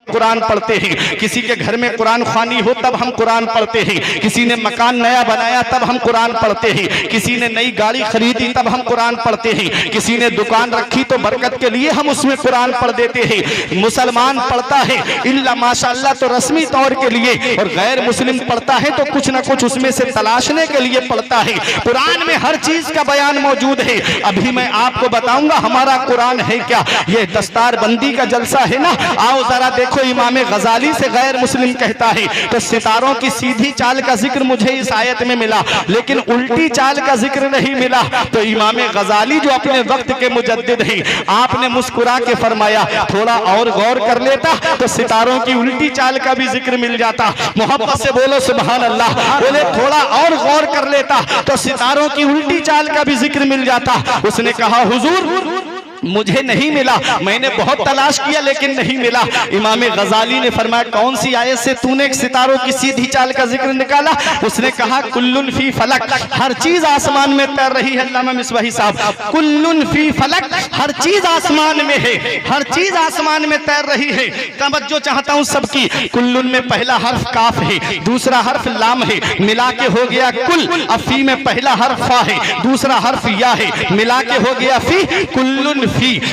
कुरान पढ़ते हैं, किसी के घर में कुरान ख़्वानी हो तब हम कुरान पढ़ते हैं, किसी ने मकान नया बनाया तब हम कुरान पढ़ते हैं, किसी ने नई गाड़ी खरीदी तब हम कुरान पढ़ते हैं, किसी ने दुकान रखी तो बरकत के लिए हम उसमें कुरान पढ़ देते हैं। मुसलमान पढ़ता है इल्ला माशाअल्लाह तो रस्मी तौर के लिए, और गैर मुस्लिम पढ़ता है तो कुछ ना कुछ उसमें से तलाशने के लिए पढ़ता है। कुरान में हर चीज का बयान मौजूद है। अभी मैं आपको बताऊंगा हमारा कुरान है क्या। ये दस्तार बंदी का जलसा है ना, आओ जरा देखो इमाम गजाली से गैर मुस्लिम कहता है तो सितारों की सीधी चाल का जिक्र मुझे इस आयत में मिला, लेकिन उल्टी चाल का जिक्र नहीं मिला। तो इमाम गजाली जो अपने वक्त के मुजद्दिद हैं, आपने मुस्कुरा के फरमाया थोड़ा और गौर कर लेता तो सितारों की उल्टी चाल का भी जिक्र मिल जाता। मोहब्बत से बोलो सुभान अल्लाह। बोले थोड़ा और गौर कर लेता तो सितारों की उल्टी चाल का भी जिक्र मिल जाता। उसने कहा हुजूर मुझे नहीं मिला, मैंने बहुत तलाश किया लेकिन नहीं मिला। इमाम गजाली ने फरमाया कौन सी आयत से तूने सितारों की सीधी चाल का जिक्र निकाला। उसने कहा कुल्लुन फी फलक, हर चीज आसमान में तैर रही है। अल्लामा मिसबाही साहब, कुल्लुन फी फलक, हर चीज आसमान में है, हर चीज आसमान में तैर रही है। तवज्जो चाहता हूं सबकी। कुल्लुन में पहला हर्फ काफ है, दूसरा हर्फ लाम है, मिला के हो गया कुल। अब फी में पहला हर्फ फा है, दूसरा हर्फ या है, मिला के हो गया फी, कुल्लुन फी।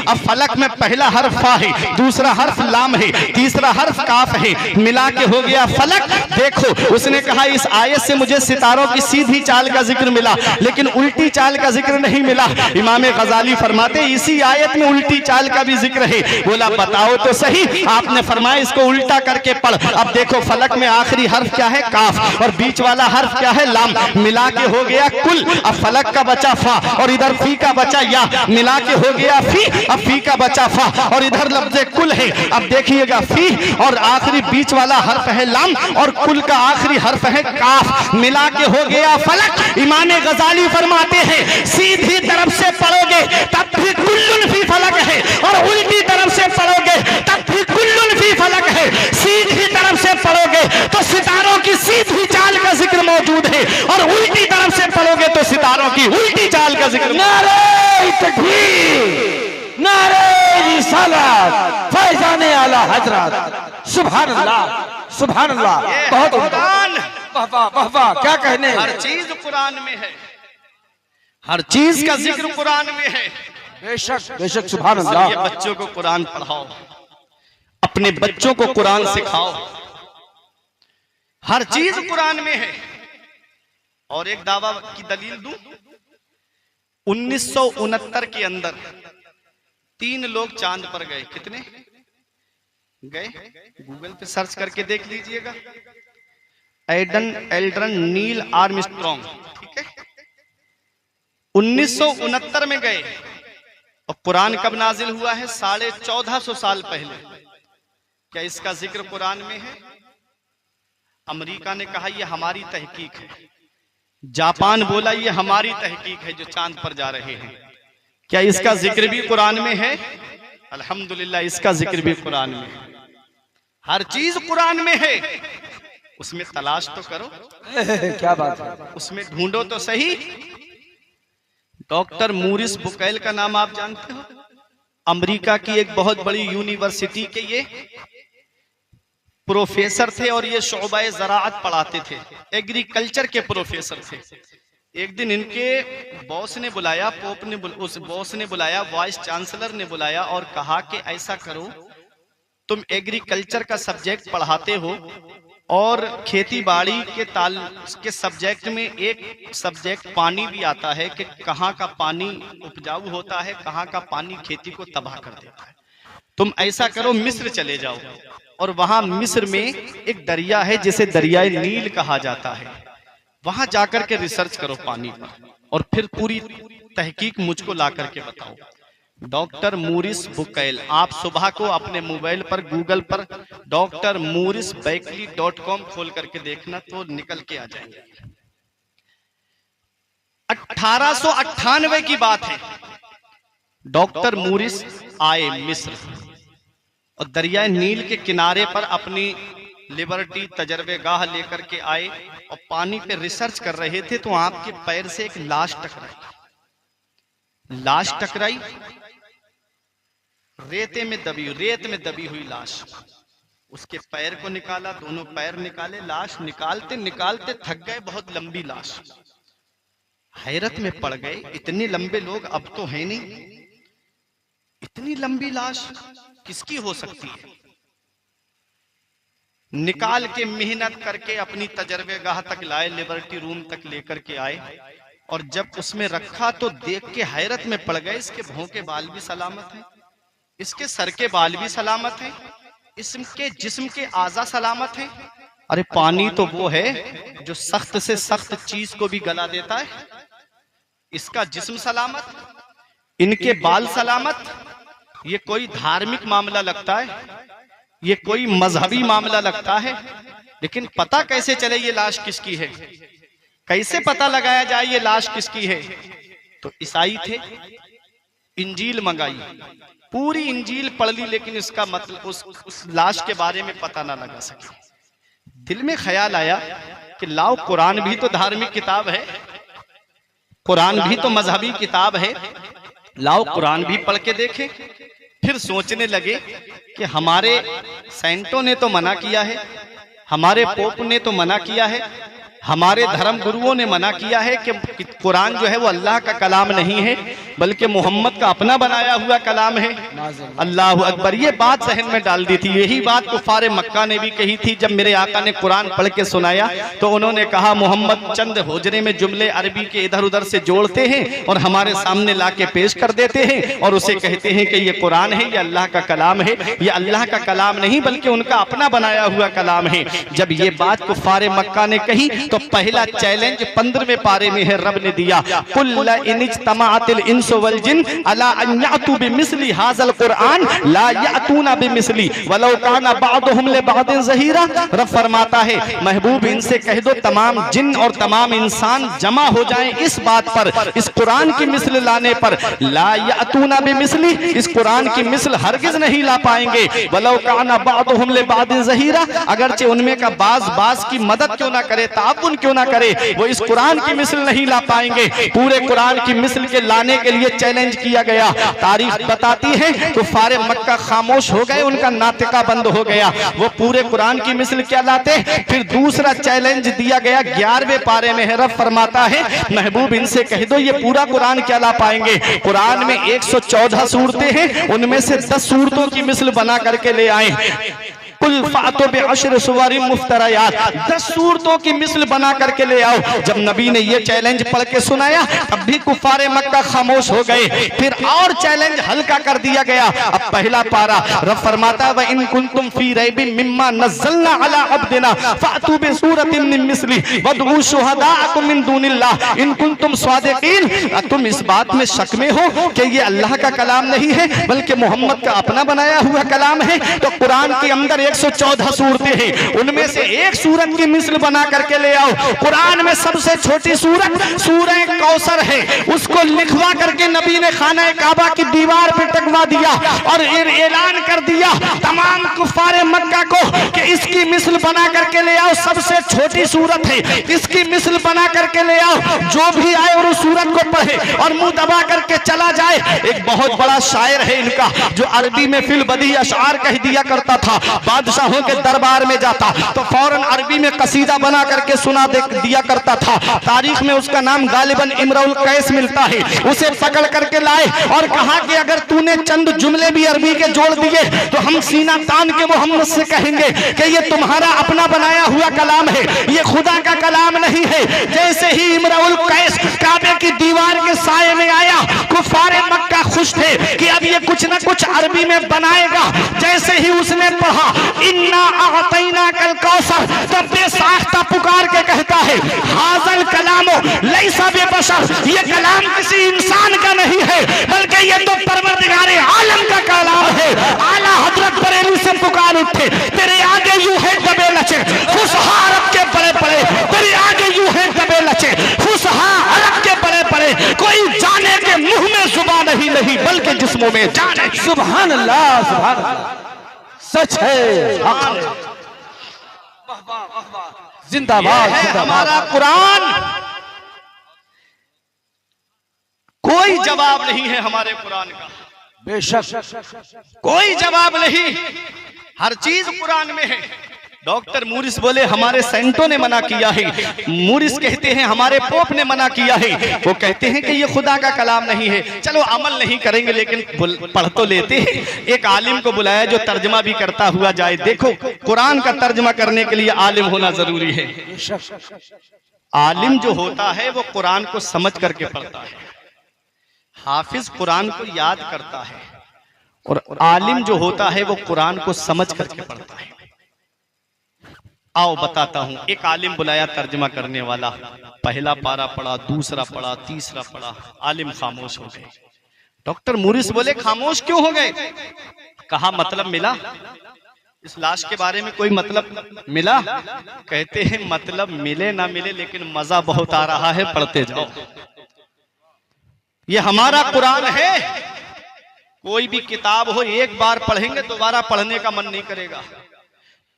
अब फलक में पहला हर्फ फा है, दूसरा हर्फ लाम है, तीसरा हर्फ काफ है, मिला के हो गया फलक। देखो उसने कहा इस आयत से मुझे सितारों की सीधी चाल का जिक्र मिला लेकिन उल्टी चाल का जिक्र नहीं मिला। इमाम गजाली फरमाते इसी आयत में उल्टी चाल का भी जिक्र है। बोला बताओ तो सही। आपने फरमाया इसको उल्टा करके पढ़। अब देखो फलक में आखिरी हर्फ क्या है, काफ, और बीच वाला हर्फ क्या है, लाम, मिला के हो गया कुल। अब फलक का बचा फा और इधर फी का बचा या, मिला के हो गया फी। अब फी का बचा फा और इधर लफ्ज़े कुल है। अब देखिएगा फी और आखिरी बीच वाला हर्फ है लाम और कुल का आखिरी हर्फ है काफ, मिला के हो गया फलक। इमाम गजाली फरमाते हैं सीधी तरफ से पढ़ोगे तब भी कुल्लुन फी फलक है और उल्टी तरफ से पढ़ोगे तब भी कुल्लुन फी फलक है। सीधी तरफ से पढ़ोगे तो सितारों की सीधी चाल का जिक्र मौजूद है और उल्टी तरफ से पढ़ोगे तो सितारों की उल्टी चाल का जिक्र। नारे तकबीर, नारे रिसालत, फैजाने आला हजरत, सुभान अल्लाह, सुभान अल्लाह। बहुत वाह, क्या कहने। हर चीज कुरान में है, हर चीज का जिक्र कुरान में है। बेशक बेशक, सुभान अल्लाह। ये बच्चों को कुरान पढ़ाओ, अपने बच्चों को कुरान सिखाओ। हर चीज कुरान में है। और एक दावा की दलील दूं, 1969 के अंदर 3 लोग चांद पर गए। कितने गए? गूगल पे सर्च करके देख लीजिएगा। एडन एल्ड्रन, नील आर्मस्ट्रॉन्ग, ठीक है। 1969 में गए। और कुरान कब नाजिल हुआ है? 1450 साल पहले। क्या इसका जिक्र कुरान में है? अमेरिका ने कहा यह हमारी तहकीक है। जापान बोला यह हमारी तहकीक है जो चांद पर जा रहे हैं। क्या इसका जिक्र भी कुरान में है? अल्हम्दुलिल्लाह, इसका जिक्र भी कुरान में है। हर चीज कुरान में है। उसमें तलाश तो करो। क्या बात है, उसमें ढूंढो तो सही। डॉक्टर मूरिस बुकैल का नाम आप जानते हो? अमेरिका की एक बहुत बड़ी यूनिवर्सिटी के ये प्रोफेसर थे और ये शोबाए ज़राअत पढ़ाते थे, एग्रीकल्चर के प्रोफेसर थे। एक दिन इनके बॉस ने बुलाया, पोप ने उस बॉस ने बुलाया, वाइस चांसलर ने बुलाया और कहा कि ऐसा करो, तुम एग्रीकल्चर का सब्जेक्ट पढ़ाते हो और खेती बाड़ी के सब्जेक्ट में एक सब्जेक्ट पानी भी आता है कि कहाँ का पानी उपजाऊ होता है, कहाँ का पानी खेती को तबाह कर देता है। तुम ऐसा करो, मिस्र चले जाओ और वहां मिस्र में एक दरिया है जिसे दरियाए नील कहा जाता है, वहां जाकर के रिसर्च करो पानी पर और फिर पूरी तहकीक मुझको ला करके बताओ। डॉक्टर मूरिस बुकैल, आप सुबह को अपने मोबाइल पर गूगल पर डॉक्टर मूरिस बैकली.com खोल करके देखना तो निकल के आ जाएंगे। 1898 की बात है। डॉक्टर मूरिस आए मिस्र और दरिया नील के किनारे पर अपनी लिबर्टी तजर्बेगाह लेकर के आए और पानी पे रिसर्च कर रहे थे तो आपके पैर से एक लाश टकराई, रेत में दबी हुई लाश। उसके पैर को निकाला, दोनों पैर निकाले, लाश निकालते निकालते थक गए, बहुत लंबी लाश। हैरत में पड़ गए, इतने लंबे लोग अब तो है नहीं, इतनी लंबी लाश किसकी हो सकती है। निकाल के मेहनत करके अपनी तजर्बेगाह तक लाए, लिबर्टी रूम तक लेकर के आए, और जब उसमें रखा तो देख के हैरत में पड़ गए, इसके भौं के बाल भी सलामत हैं, इसके सर के बाल भी सलामत हैं, इसके जिस्म के आज़ा सलामत हैं। अरे पानी तो वो है जो सख्त से सख्त चीज को भी गला देता है, इसका जिस्म सलामत, इनके बाल सलामत। ये कोई धार्मिक मामला लगता है, ये कोई मजहबी मामला लगता है, लेकिन पता कैसे चले ये लाश किसकी है, कैसे पता लगाया जाए ये लाश किसकी है। तो ईसाई थे, इंजील मंगाई, पूरी इंजील पढ़ ली, लेकिन इसका मतलब उस लाश के बारे में पता ना लगा सके। दिल में ख्याल आया कि लाओ कुरान भी तो धार्मिक किताब है, कुरान भी तो मजहबी किताब है, लाओ कुरान भी पढ़ के देखें। फिर सोचने लगे कि हमारे सेंटों ने तो मना किया है, हमारे पोप ने तो मना किया है, हमारे धर्म गुरुओं ने मना किया है कि कुरान जो है वो अल्लाह का कलाम नहीं है, बल्कि मोहम्मद का अपना बनाया हुआ कलाम है। अल्लाह अकबर, ये बात जहन में डाल दी थी। यही बात कुफारे मक्का ने भी कही थी। जब मेरे आका ने कुरान पढ़ के सुनाया तो उन्होंने कहा मोहम्मद चंद होजरे में जुमले अरबी के इधर उधर से जोड़ते हैं और हमारे सामने ला के पेश कर देते हैं और उसे कहते हैं कि ये कुरान है, ये अल्लाह का कलाम है। ये अल्लाह का कलाम नहीं बल्कि उनका अपना बनाया हुआ कलाम है। जब ये बात कुफारे मक्का ने कही तो पहला चैलेंज 15वें पारे में है, रब ने दिया, कुल इन इज्तमाअतिल इंसु वल जिन अला अन यातू बिमिस्ली हाज़ल कुरान ला यातूना बिमिस्ली वलौ काना बादुहुम लिबादिन ज़हीरा। रब फरमाता है महबूब इनसे कह दो तमाम जिन और तमाम इंसान जमा हो जाएं इस बात पर, इस कुरान की मिस्ल लाने पर, ला यातूना बिमिस्ली, इस कुरान की मिस्ल हरगिज नहीं ला पाएंगे। वलौ काना बादुहुम लिबादिन ज़हीरा, अगरचे उनमें का बाज की मदद क्यों ना करे, ताउन क्यों ना करे, वो इस कुरान की मिस्ल नहीं ला पाएंगे। पूरे कुरान की मिस्ल के लाने के लिए चैलेंज किया गया। तारीख बताती है कुफारे मक्का खामोश हो गए, उनका नातिका बंद हो गया, वो पूरे कुरान की मिस्ल क्या लाते। फिर दूसरा चैलेंज दिया गया 11वें पारे में है, रब फरमाता है महबूब इनसे कह दो ये पूरा कुरान क्या ला पाएंगे। कुरान में 114 सूरतें हैं, उनमें से 10 सूरतों की मिस्ल बना करके ले आए। कुल फातो बे अशर सुवारी मुफ्तरायात, 10 सूरतों की मिस्ल बना करके ले आओ। जब नबी ने ये चैलेंज पढ़ के सुनाया तब भी कुफारे मक्का खामोश हो गए। फिर और चैलेंज हल्का कर दिया गया। अब पहला पारा रब फरमाता व इन कुंतुम फी रैबिन मिम्मा नज़्ज़लना अला अब्दिना फातू बि सूरतिन मिन मिस्ली वदउ शुहदाअकुम मिन दूनिल्लाह इन कुंतुम सादिकीन। तुम इस बात में शक में हो कि ये अल्लाह का कलाम नहीं है बल्कि मोहम्मद का अपना बनाया हुआ कलाम है, तो कुरान के अंदर 114 सूरतें हैं, उनमें से एक सूरत की मिस्ल बना करके ले आओ। कुरान में सबसे छोटी सूरत सूरह कौसर है, उसको लिखवा करके नबी ने खाना काबा की दीवार पे टकवा दिया और ऐलान कर दिया तमाम कुफारे मक्का को कि इसकी मिस्ल बना करके ले आओ। सबसे छोटी सूरत है, इसकी मिस्ल बना करके ले आओ। जो भी आए और उस सूरत को पढ़े और मुंह दबा करके चला जाए। एक बहुत बड़ा शायर है इनका जो अरबी में फिल बदी अशआर कह दिया करता था, बादशाहों के दरबार में जाता तो फौरन अरबी में कसीदा बना करके सुना दिया करता था। तारीख में उसका नाम गालिबन इमरुल कैस मिलता है। उसे पकड़ करके लाए और कहा कि अगर तूने चंद जुमले भी अरबी के जोड़ दिए तो हम सीना तान के मोहम्मद से कहेंगे कि ये तुम्हारा अपना बनाया हुआ कलाम है, ये खुदा का कलाम नहीं है। जैसे ही इमरुल कैस काबे की दीवार के साये में आया, कुफारे मक्का खुश थे कि अब ये कुछ न कुछ अरबी में बनाएगा। जैसे ही उसने पढ़ा इन्ना अअतैना कल कौसर, तब बेसाख्ता पुकार के कहता है हाज़ल कलामो लैसा बेबशर, ये कलाम किसी इंसान का नहीं है बल्कि ये तो परवरदिगारे आलम का कलाम है। आला हजरत बरेली से पुकार उठे तेरे आगे यूं है दबे लचे खुशहा अरब के बड़े बड़े, तेरे आगे यूं है दबे लचे खुशहा अरब के बड़े बड़े। कोई जाने के मुंह में जुबान नहीं बल्कि जिस्मों में जान है। सुभान अल्लाह, सुभान अल्लाह, सच है, जिंदाबाद हमारा कुरान। कोई जवाब नहीं है हमारे कुरान का, बेशक कोई जवाब नहीं। हर चीज कुरान में है। डॉक्टर मूरिस बोले हमारे सेंटों ने मना किया है। मूरिस कहते हैं हमारे पोप ने मना किया है। वो कहते हैं कि ये खुदा का कलाम नहीं है। चलो अमल नहीं करेंगे लेकिन पढ़ तो लेते हैं। एक आलिम को बुलाया जो तर्जमा भी करता हुआ जाए। देखो कुरान का तर्जमा करने के लिए आलिम होना जरूरी है। आलिम जो होता है वो कुरान को समझ करके पढ़ता है। हाफिज कुरान को याद करता है और आलिम जो होता है वो कुरान को समझ करके पढ़ता है। आओ बताता हूं। एक आलिम बुलाया तर्जमा करने वाला। पहला पारा पढ़ा, दूसरा पढ़ा, तीसरा पढ़ा, आलिम खामोश हो गए। डॉक्टर मूरिस बोले खामोश क्यों हो गए? कहा मतलब मिला? इस लाश के बारे में कोई मतलब मिला? कहते हैं मतलब मिले ना मिले लेकिन मजा बहुत आ रहा है, पढ़ते जाओ। ये हमारा कुरान है। कोई भी किताब हो एक बार पढ़ेंगे दोबारा पढ़ने का मन नहीं करेगा।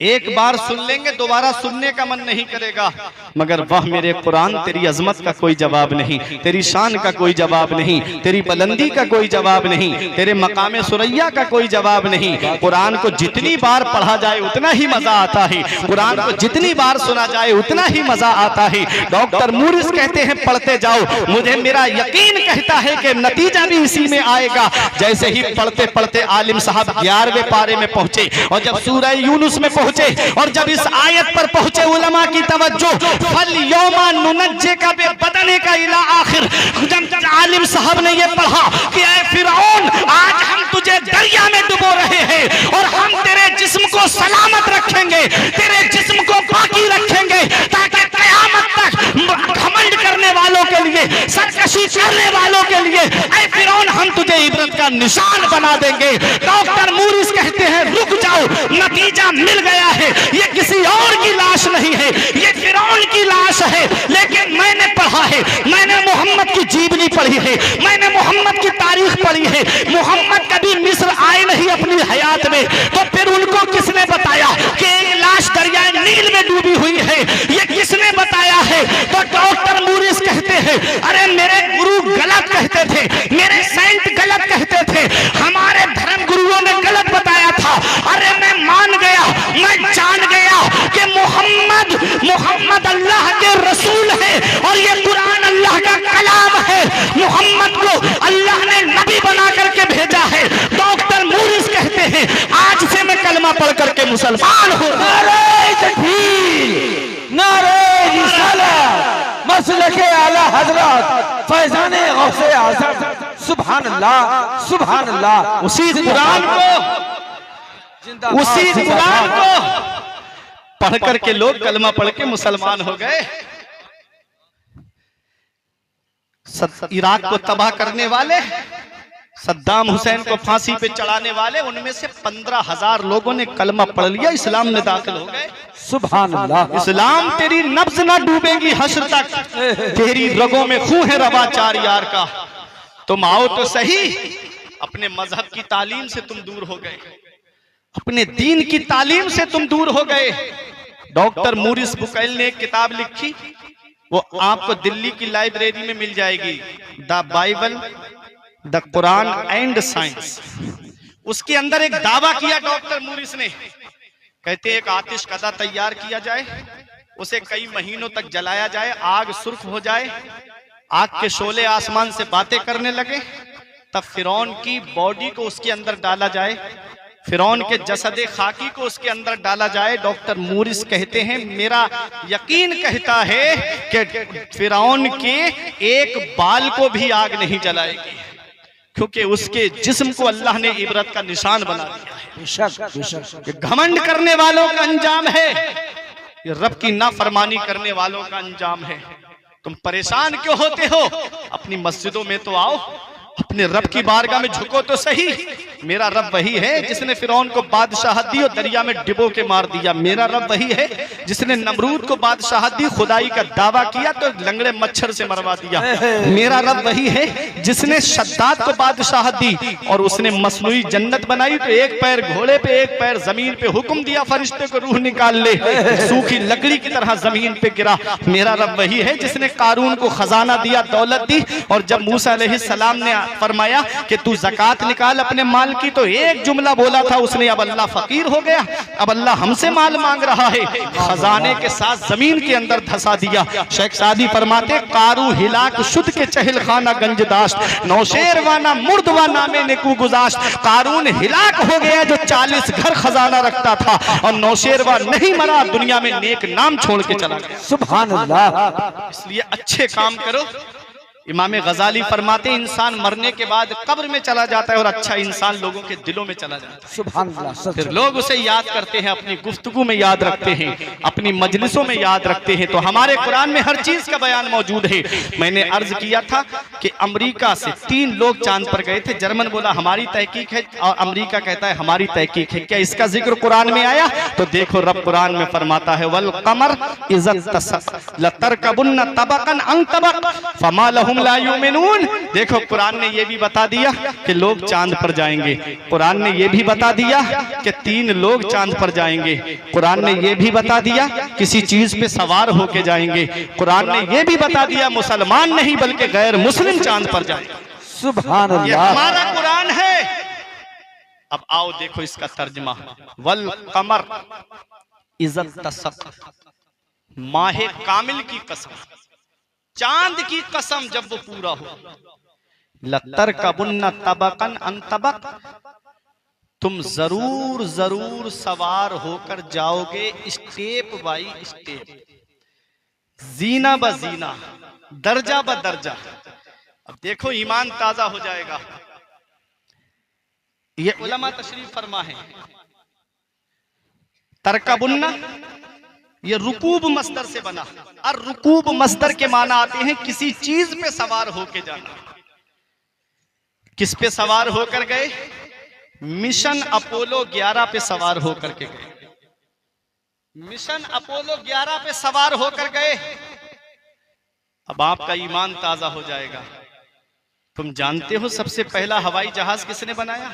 एक बार सुन लेंगे दोबारा सुनने का मन नहीं करेगा। मगर वह मेरे कुरान तेरी अजमत का कोई जवाब नहीं, तेरी शान का कोई जवाब नहीं, तेरी बुलंदी का कोई जवाब नहीं, तेरे मकामे सुरैया का कोई जवाब नहीं। कुरान को जितनी बार पढ़ा जाए उतना ही मजा आता है। कुरान को जितनी बार सुना जाए उतना ही मजा आता है। डॉक्टर मूरिस कहते हैं पढ़ते जाओ। मुझे मेरा यकीन कहता है कि नतीजा भी इसी में आएगा। जैसे ही पढ़ते पढ़ते आलिम साहब 11वें पारे में पहुंचे और जब सूरह यूनुस में पहुंचे और जब इस आयत पर पहुंचे उलमा की तवज्जो फल यौमा नुनज्जे का बेबदने का इला आखिर। जब आलिम साहब ने ये पढ़ा कि ऐ फिरौन आज हम तुझे दरिया में डुबो रहे हैं और हम तेरे जिस्म को सलामत रखेंगे, तेरे जिस्म को बाकी रखेंगे ताकि कयामत तक घमंड करने वालों के लिए, सरकशी करने वालों के लिए ऐ फिरौन हम तुझे इबरत का निशान बना देंगे। डॉक्टर मूरिस कहते हैं रुक जाओ, नतीजा मिल गया है। ये किसी और की लाश नहीं है, ये फिरौन की लाश है। लेकिन मैंने पढ़ा है, मैंने मोहम्मद की जीवनी पढ़ी है, मैंने मोहम्मद की तारीख पढ़ी है। मोहम्मद कभी मिस्र आए नहीं अपनी हयात में, तो फिर उनको किसने बताया कि एक लाश दरिया नील में डूबी हुई है? ये किसने बताया है? तो डॉक्टर मूरिस कहते हैं अरे मेरे गुरु गलत कहते थे, मेरे सेंट गलत कहते थे, हमारे धर्म गुरुओं ने गलत बताया था। अरे मैं मान गया, मैं जान गया कि मोहम्मद अल्लाह के रसूल है और ये कुरान अल्लाह का कलाम है। मोहम्मद को अल्लाह ने नबी बना करके भेजा है। डॉक्टर मूरिस कहते हैं आज से मैं कलमा पढ़ करके मुसलमान हूँ। नारे तकबीर, नारे रिसालत, मसलके आला हजरत फैजाने गौसे आज़म, सुभान अल्लाह, सुभान अल्लाह। उसी कुरान को पढ़ करके लोग कलमा पढ़ के मुसलमान हो गए। इराक को तबाह करने वाले, सद्दाम हुसैन को फांसी पे चढ़ाने वाले, उनमें से 15,000 लोगों ने कलमा पढ़ लिया, इस्लाम में दाखिल हो गए। सुभान अल्लाह। इस्लाम तेरी नब्ज ना डूबेगी हश्र तक, तेरी रगों में खून है रवा चार यार का। तुम आओ तो सही, अपने मजहब की तालीम से तुम दूर हो गए, अपने दीन की तालीम से तुम दूर हो गए। डॉक्टर मूरिस बुकैल ने एक किताब लिखी, वो आपको दिल्ली की लाइब्रेरी में मिल जाएगी, the Bible the Quran and science. उसके अंदर एक दावा किया डॉक्टर मूरिस ने, कहते एक आतिश कदा तैयार किया जाए, उसे कई महीनों तक जलाया जाए, आग सुर्ख हो जाए, आग के शोले आसमान से बातें करने लगे, तब फिरौन की बॉडी को उसके अंदर डाला जाए, फिरौन के जसदे खाकी को उसके अंदर डाला जाए। डॉक्टर मूरिस कहते हैं मेरा यकीन कहता है कि फिरौन के एक बाल को भी आग नहीं जलाएगी, क्योंकि उसके जिस्म को अल्लाह ने इबरत का निशान बना दिया है। घमंड करने वालों का अंजाम है, ये रब की नाफरमानी करने वालों का अंजाम है। तुम परेशान क्यों होते हो? अपनी मस्जिदों में तो आओ, अपने रब की बारगाह में झुको तो सही। मेरा रब वही है जिसने फिरौन को बादशाहत दी और दरिया में डिबो के मार दिया। मेरा रब वही है जिसने नमरूद को बादशाहत दी, खुदाई का दावा किया तो लंगड़े मच्छर से मरवा दिया। मेरा रब वही है जिसने शद्दाद को बादशाहत दी और उसने मसनूई जन्नत बनाई तो एक पैर घोड़े पे एक पैर जमीन पे, हुक्म दिया फरिश्ते को रूह निकाल ले, सूखी लकड़ी की तरह जमीन पे गिरा। मेरा रब वही है जिसने कारून को खजाना दिया, दौलत दी, और जब मूसा अलैहिस्सलाम ने फरमाया कि तू ज़कात निकाल अपने माल माल की, तो एक जुमला बोला था उसने, अब अल्लाह फकीर हो गया, अब अल्लाह हमसे माल मांग रहा है, खजाने के साथ जमीन के अंदर धसा दिया। शेख सादी फरमाते, कारू हिलाक शुद्ध के चहल खाना गंजदाश्त, नौशेरवाना मुर्दवाना में नेकू गुजाश्त। कारून हिलाक हो गया जो 40 घर खजाना रखता था, और नौशेरवा नहीं मरा, दुनिया में नेक नाम छोड़ के चला गया। सुभान अल्लाह। इसलिए अच्छे काम करो। इमाम गजाली फरमाते, इंसान मरने के बाद कब्र में चला जाता है और अच्छा इंसान लोगों के दिलों में चला जाता है। सुभान अल्लाह। सच फिर लोग उसे याद करते हैं, अपनी गुफ्तगू में याद रखते हैं, अपनी मजलिसों में याद रखते हैं। तो हमारे कुरान में हर चीज का बयान मौजूद है। मैंने अर्ज किया था कि अमेरिका से 3 लोग चांद पर गए थे। जर्मन बोला हमारी तहकीक है, और अमेरिका कहता है हमारी तहकीक है। क्या इसका जिक्र कुरान में आया? तो देखो रब कुरान में फरमाता है, वल कमर इज़्ज़त तसक लतरकबुन्न तबकन अन तबक फमा लहुम ला युमिनून। देखो कुरान ने यह भी बता दिया कि लोग चांद पर जाएंगे। कुरान ने यह भी बता दिया कि 3 लोग चांद पर जाएंगे। कुरान ने यह भी बता दिया किसी चीज पे सवार होके जाएंगे। कुरान ने यह भी बता दिया मुसलमान नहीं बल्कि गैर मुस्लिम चांद पर जाएंगे। सुभान ये अल्लाह। हमारा कुरान है। अब आओ देखो इसका तर्जमा, वल कमर इज़्ज़त तसक, माहे कामिल की कसम, चांद की कसम जब वो पूरा हो, लतर कबुन्ना तबकन अन तबक, तुम जरूर जरूर सवार होकर जाओगे स्टेप बाई स्टेप, जीना ब जीना, दर्जा ब दर्जा। अब देखो ईमान ताजा हो जाएगा। ये उलमा तशरीफ फरमा है। तरकबुन्ना ये रुकूब मस्दर से बना, और रुकूब मस्दर के माना आते हैं किसी चीज पे सवार होके जाना। किस पे सवार होकर गए? मिशन अपोलो 11 पे सवार होकर के गए। मिशन अपोलो 11 पे सवार होकर गए। अब आपका ईमान ताजा हो जाएगा। तुम जानते हो सबसे पहला हवाई जहाज किसने बनाया?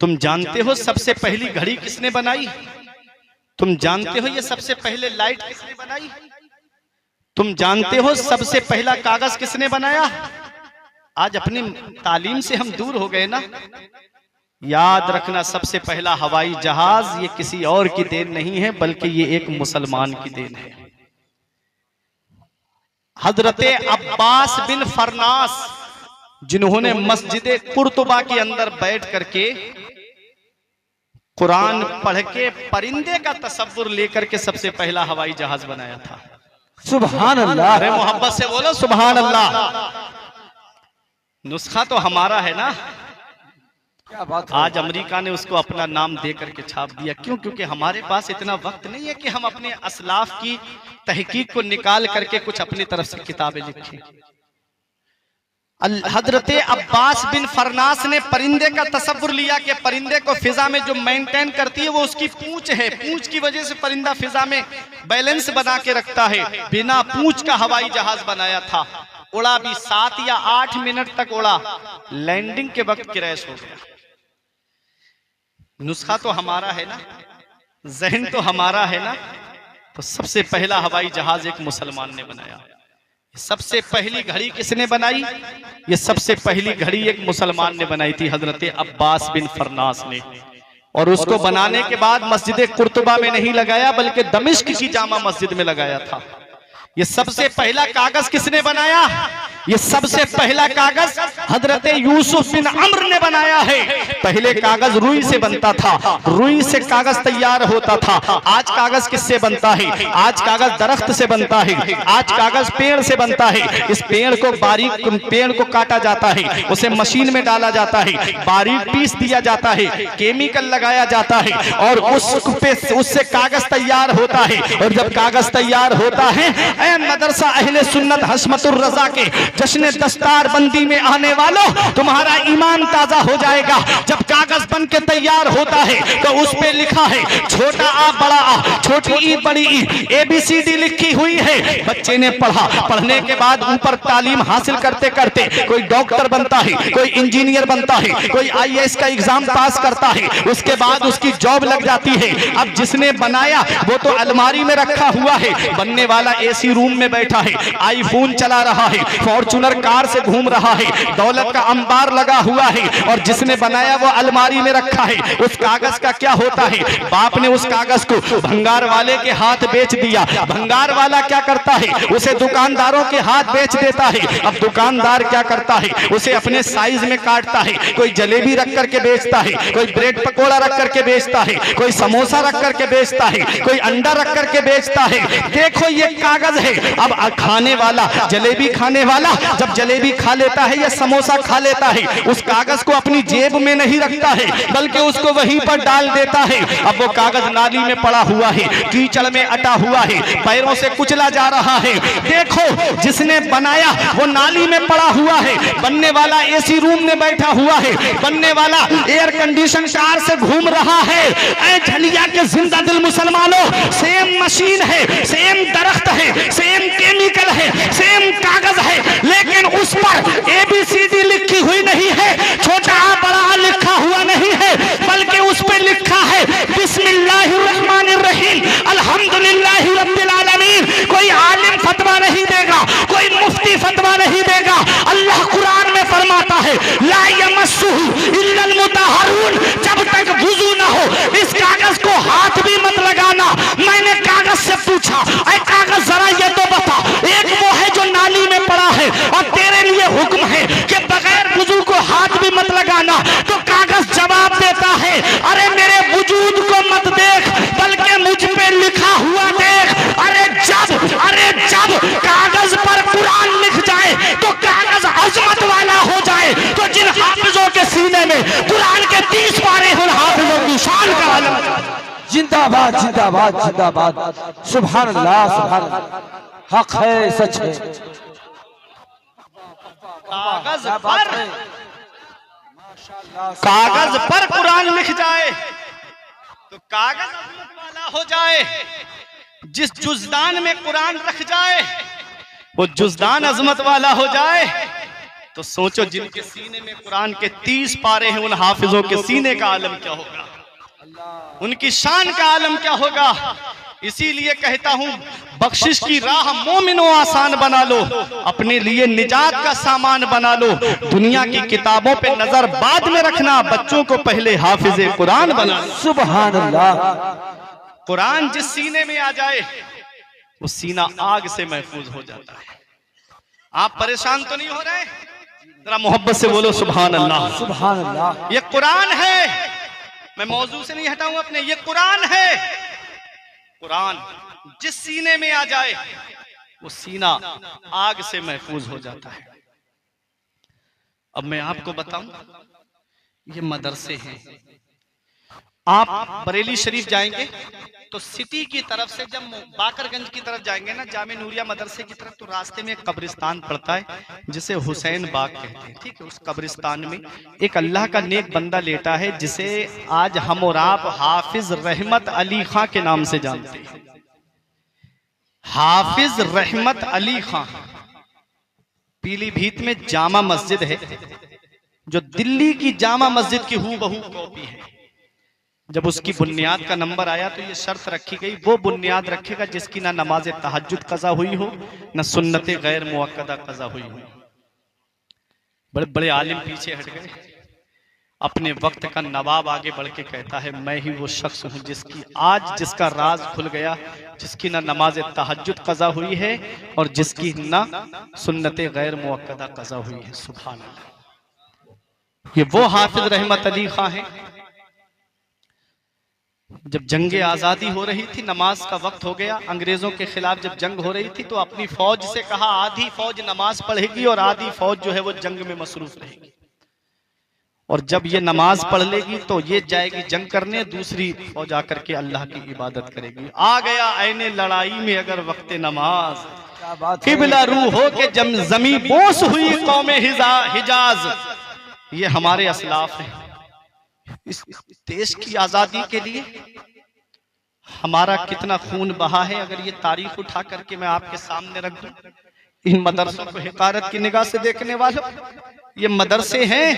तुम जानते हो सबसे पहली घड़ी किसने बनाई? तुम जानते हो ये सबसे पहले लाइट किसने बनाई? तुम जानते हो सबसे पहला कागज किसने बनाया? आज अपनी तालीम से हम दूर हो गए ना। याद रखना, सबसे पहला हवाई जहाज ये किसी और की देन नहीं है बल्कि ये एक मुसलमान की देन है। हजरत अब्बास बिन फरनास, जिन्होंने मस्जिद कुर्तुबा के अंदर बैठ करके कुरान पढ़ के परिंदे का तसव्वुर लेकर के सबसे पहला हवाई जहाज बनाया था। सुभान अल्लाह। अरे मोहब्बत से बोलो सुभान अल्लाह। नुस्खा तो हमारा है ना। क्या बात है। आज अमेरिका ने उसको अपना नाम दे करके छाप दिया। क्यों? क्योंकि हमारे पास इतना वक्त नहीं है कि हम अपने असलाफ की तहकीक को निकाल करके कुछ अपनी तरफ से किताबें लिखें। हजरत अब्बास बिन फरनास ने परिंदे का तसव्वुर लिया कि परिंदे को फिजा में जो मेंटेन करती है वो उसकी पूंछ है। पूंछ की वजह से परिंदा फिजा में बैलेंस बना के रखता है। बिना पूंछ का हवाई जहाज बनाया था। उड़ा भी 7 या 8 मिनट तक उड़ा, लैंडिंग के वक्त क्रैश हो गया। नुस्खा तो हमारा है ना, जहन तो हमारा है ना। तो सबसे पहला हवाई जहाज एक मुसलमान ने बनाया। सबसे पहली घड़ी किसने बनाई? ये सबसे पहली घड़ी एक मुसलमान ने बनाई थी, हजरत अब्बास बिन फरनास ने। और उसको बनाने के बाद मस्जिद कुर्तुबा में नहीं लगाया बल्कि दमिश्क की जामा मस्जिद में लगाया था। ये सबसे पहला कागज किसने बनाया? ये सबसे पहला कागज हजरत यूसुफ बिन अम्र ने बनाया है। पहले कागज रुई से बनता था, रुई से कागज तैयार होता था। आज कागज किससे बनता है? आज कागज दरख्त से बनता है। आज कागज पेड़ से बनता है। इस पेड़ को बारीक, पेड़ को काटा जाता है, उसे मशीन में डाला जाता है, बारीक पीस दिया जाता है, केमिकल लगाया जाता है और उससे कागज तैयार होता है। और जब कागज तैयार होता है, मदरसा अहले सुन्नत हस्मतुर रजा के जश्न दस्तार बंदी में आने वालों, तुम्हारा ईमान ताजा हो जाएगा। जब कागज बन के तैयार होता है तो उस पे लिखा है छोटा आ बड़ा आ, छोटी ई बड़ी ई, ABCD लिखी हुई है। बच्चे ने पढ़ा, पढ़ने के बाद ऊपर तालीम हासिल करते करते कोई डॉक्टर बनता है, कोई इंजीनियर बनता है, कोई IAS का एग्जाम पास करता है, उसके बाद उसकी जॉब लग जाती है। अब जिसने बनाया वो तो अलमारी में रखा हुआ है, बनने वाला AC रूम में बैठा है, आईफोन चला रहा है, फॉर्चूनर कार से घूम रहा है, दौलत का अंबार लगा हुआ है, और जिसने बनाया वो अलमारी में रखा है। उस कागज का क्या होता है? बाप ने उस कागज को भंगार वाले के हाथ बेच दिया। भंगार वाला क्या करता है? उसे दुकानदारों के हाथ बेच देता है। अब दुकानदार क्या करता है? उसे अपने साइज में काटता है। कोई जलेबी रख करके बेचता है, कोई ब्रेड पकोड़ा रख करके बेचता है, कोई समोसा रख करके बेचता है, कोई अंडा रख करके बेचता है। देखो ये कागज है। अब खाने वाला, जलेबी खाने वाला जब जलेबी खा लेता है या समोसा खा लेता है, उस कागज को अपनी जेब में नहीं रखता है, बल्कि उसको वहीं पर डाल देता है। अब वो कागज नाली में पड़ा हुआ है, कीचड़ में अटा हुआ है, पैरों से कुचला जा रहा है। देखो जिसने बनाया वो नाली में पड़ा हुआ है, बनने वाला एसी रूम में बैठा हुआ है, बनने वाला एयर कंडीशन कार से घूम रहा है। ऐ झलिया के जिंदा दिल मुसलमानों, सेम मशीन है, सेम दरख्त है, सेम केमिकल है, सेम कागज है, लेकिन उस पर ABCD लिखी हुई नहीं है, छोटा बड़ा लिखा हुआ नहीं है, बल्कि उस पर लिखा है बिस्मिल्लाहिर्रहमानिर्रहीम अल्हम्दुलिल्लाहि रब्बिल आलमीन। कोई आलिम फतवा नहीं देगा, कोई मुफ्ती फतवा नहीं देगा। अल्लाह कुरान में फरमाता है ला यमस्सुहु इल्लल मुतहहरून, जब तक वुजू ना हो इस कागज को हाथ भी मत लगाना। मैंने कागज से पूछा, ऐ कागज जरा ये तो बता, एक वो है जो नाली में पड़ा है और तेरे लिए हुक्म है कि बगैर वुजू को हाथ भी मत लगाना, तो कागज जवाब देता है अरे मेरे वजूद को मत देख, बल्कि मुझ पे लिखा हुआ देख। अरे जब कागज पर कुरान लिख जाए तो कागज अजमत वाला हो जाए, तो जिन हाफिजों के सीने में कुरान के 30 पारे उन हाफिजों की शान का आलम। जिंदाबाद जिंदाबाद जिंदाबाद, सुभान अल्लाह सुभान अल्लाह, हक है सच है। कागज पर कुरान लिख जाए तो कागज अजमत वाला हो जाए। जिस जुज़दान में कुरान रख जाए वो जुज़दान अजमत वाला हो जाए। तो सोचो जिनके सीने में कुरान के 30 पारे हैं, उन हाफिजों के सीने का आलम क्या होगा, उनकी शान का आलम क्या होगा। इसीलिए कहता हूं बख्शिश की राह मोमिनों आसान बना लो, अपने लिए निजात का सामान बना लो। दुनिया की किताबों पे नजर बाद में रखना, बच्चों को पहले हाफिजे कुरान बना लो। सुभान अल्लाह। कुरान जिस सीने में आ जाए वो सीना आग से महफूज हो जाता है। आप परेशान तो नहीं हो रहे? जरा मोहब्बत से बोलो सुभान अल्लाह। सुभान अल्लाह। ये कुरान है, मैं मौजू से नहीं हटाऊं अपने, ये कुरान है। कुरान जिस सीने में आ जाए वो सीना आग से महफूज हो जाता है। अब मैं आपको बताऊं, ये मदरसे हैं। आप बरेली शरीफ जाएंगे तो सिटी की तरफ से जब बाकरगंज की तरफ जाएंगे ना, जामे नूरिया मदरसे की तरफ, तो रास्ते में एक कब्रिस्तान पड़ता है जिसे हुसैन बाग कहते हैं। ठीक है, उस कब्रिस्तान में एक अल्लाह का नेक बंदा लेटा है जिसे आज हम और आप हाफिज रहमत अली खां के नाम से जानते हैं। हाफिज रहमत अली खां पीलीभीत में जामा मस्जिद है जो दिल्ली की जामा मस्जिद की हूबहू कॉपी है। जब उसकी बुनियाद का नंबर आया तो ये शर्त रखी गई, वो बुनियाद रखेगा जिसकी ना नमाज तहज्जुद कज़ा हुई हो, ना सुन्नत गैर मुअक्कदा कज़ा हुई हो। बड़े बड़े आलिम पीछे हट गए। अपने वक्त का नवाब आगे बढ़ के कहता है मैं ही वो शख्स हूं जिसका राज खुल गया, जिसकी ना नमाज तहज्जुद कज़ा हुई है और जिसकी ना सुन्नत गैर मुअक्कदा कज़ा हुई है। सुभान अल्लाह। ये वो हाफिज रहमत अली खां है। जब जंगे आजादी हो रही थी, नमाज का वक्त हो गया, अंग्रेजों के खिलाफ जब जंग हो रही थी, तो अपनी फौज से कहा आधी फौज नमाज पढ़ेगी और आधी फौज जो है वो जंग में मसरूफ रहेगी। और जब ये नमाज पढ़ लेगी तो ये जाएगी जंग करने, दूसरी फौज आकर के अल्लाह की इबादत करेगी। आ गया ऐने लड़ाई में अगर वक्त नमाज, किबला रूह हो के जमी बोस हुई कौमे हिजाज। ये हमारे असलाफ हैं। इस देश की आजादी के लिए हमारा कितना खून बहा है, अगर ये तारीख उठा करके मैं आपके सामने रख दूं। इन मदरसों को हिकारत की निगाह से देखने वालों, ये मदरसे हैं।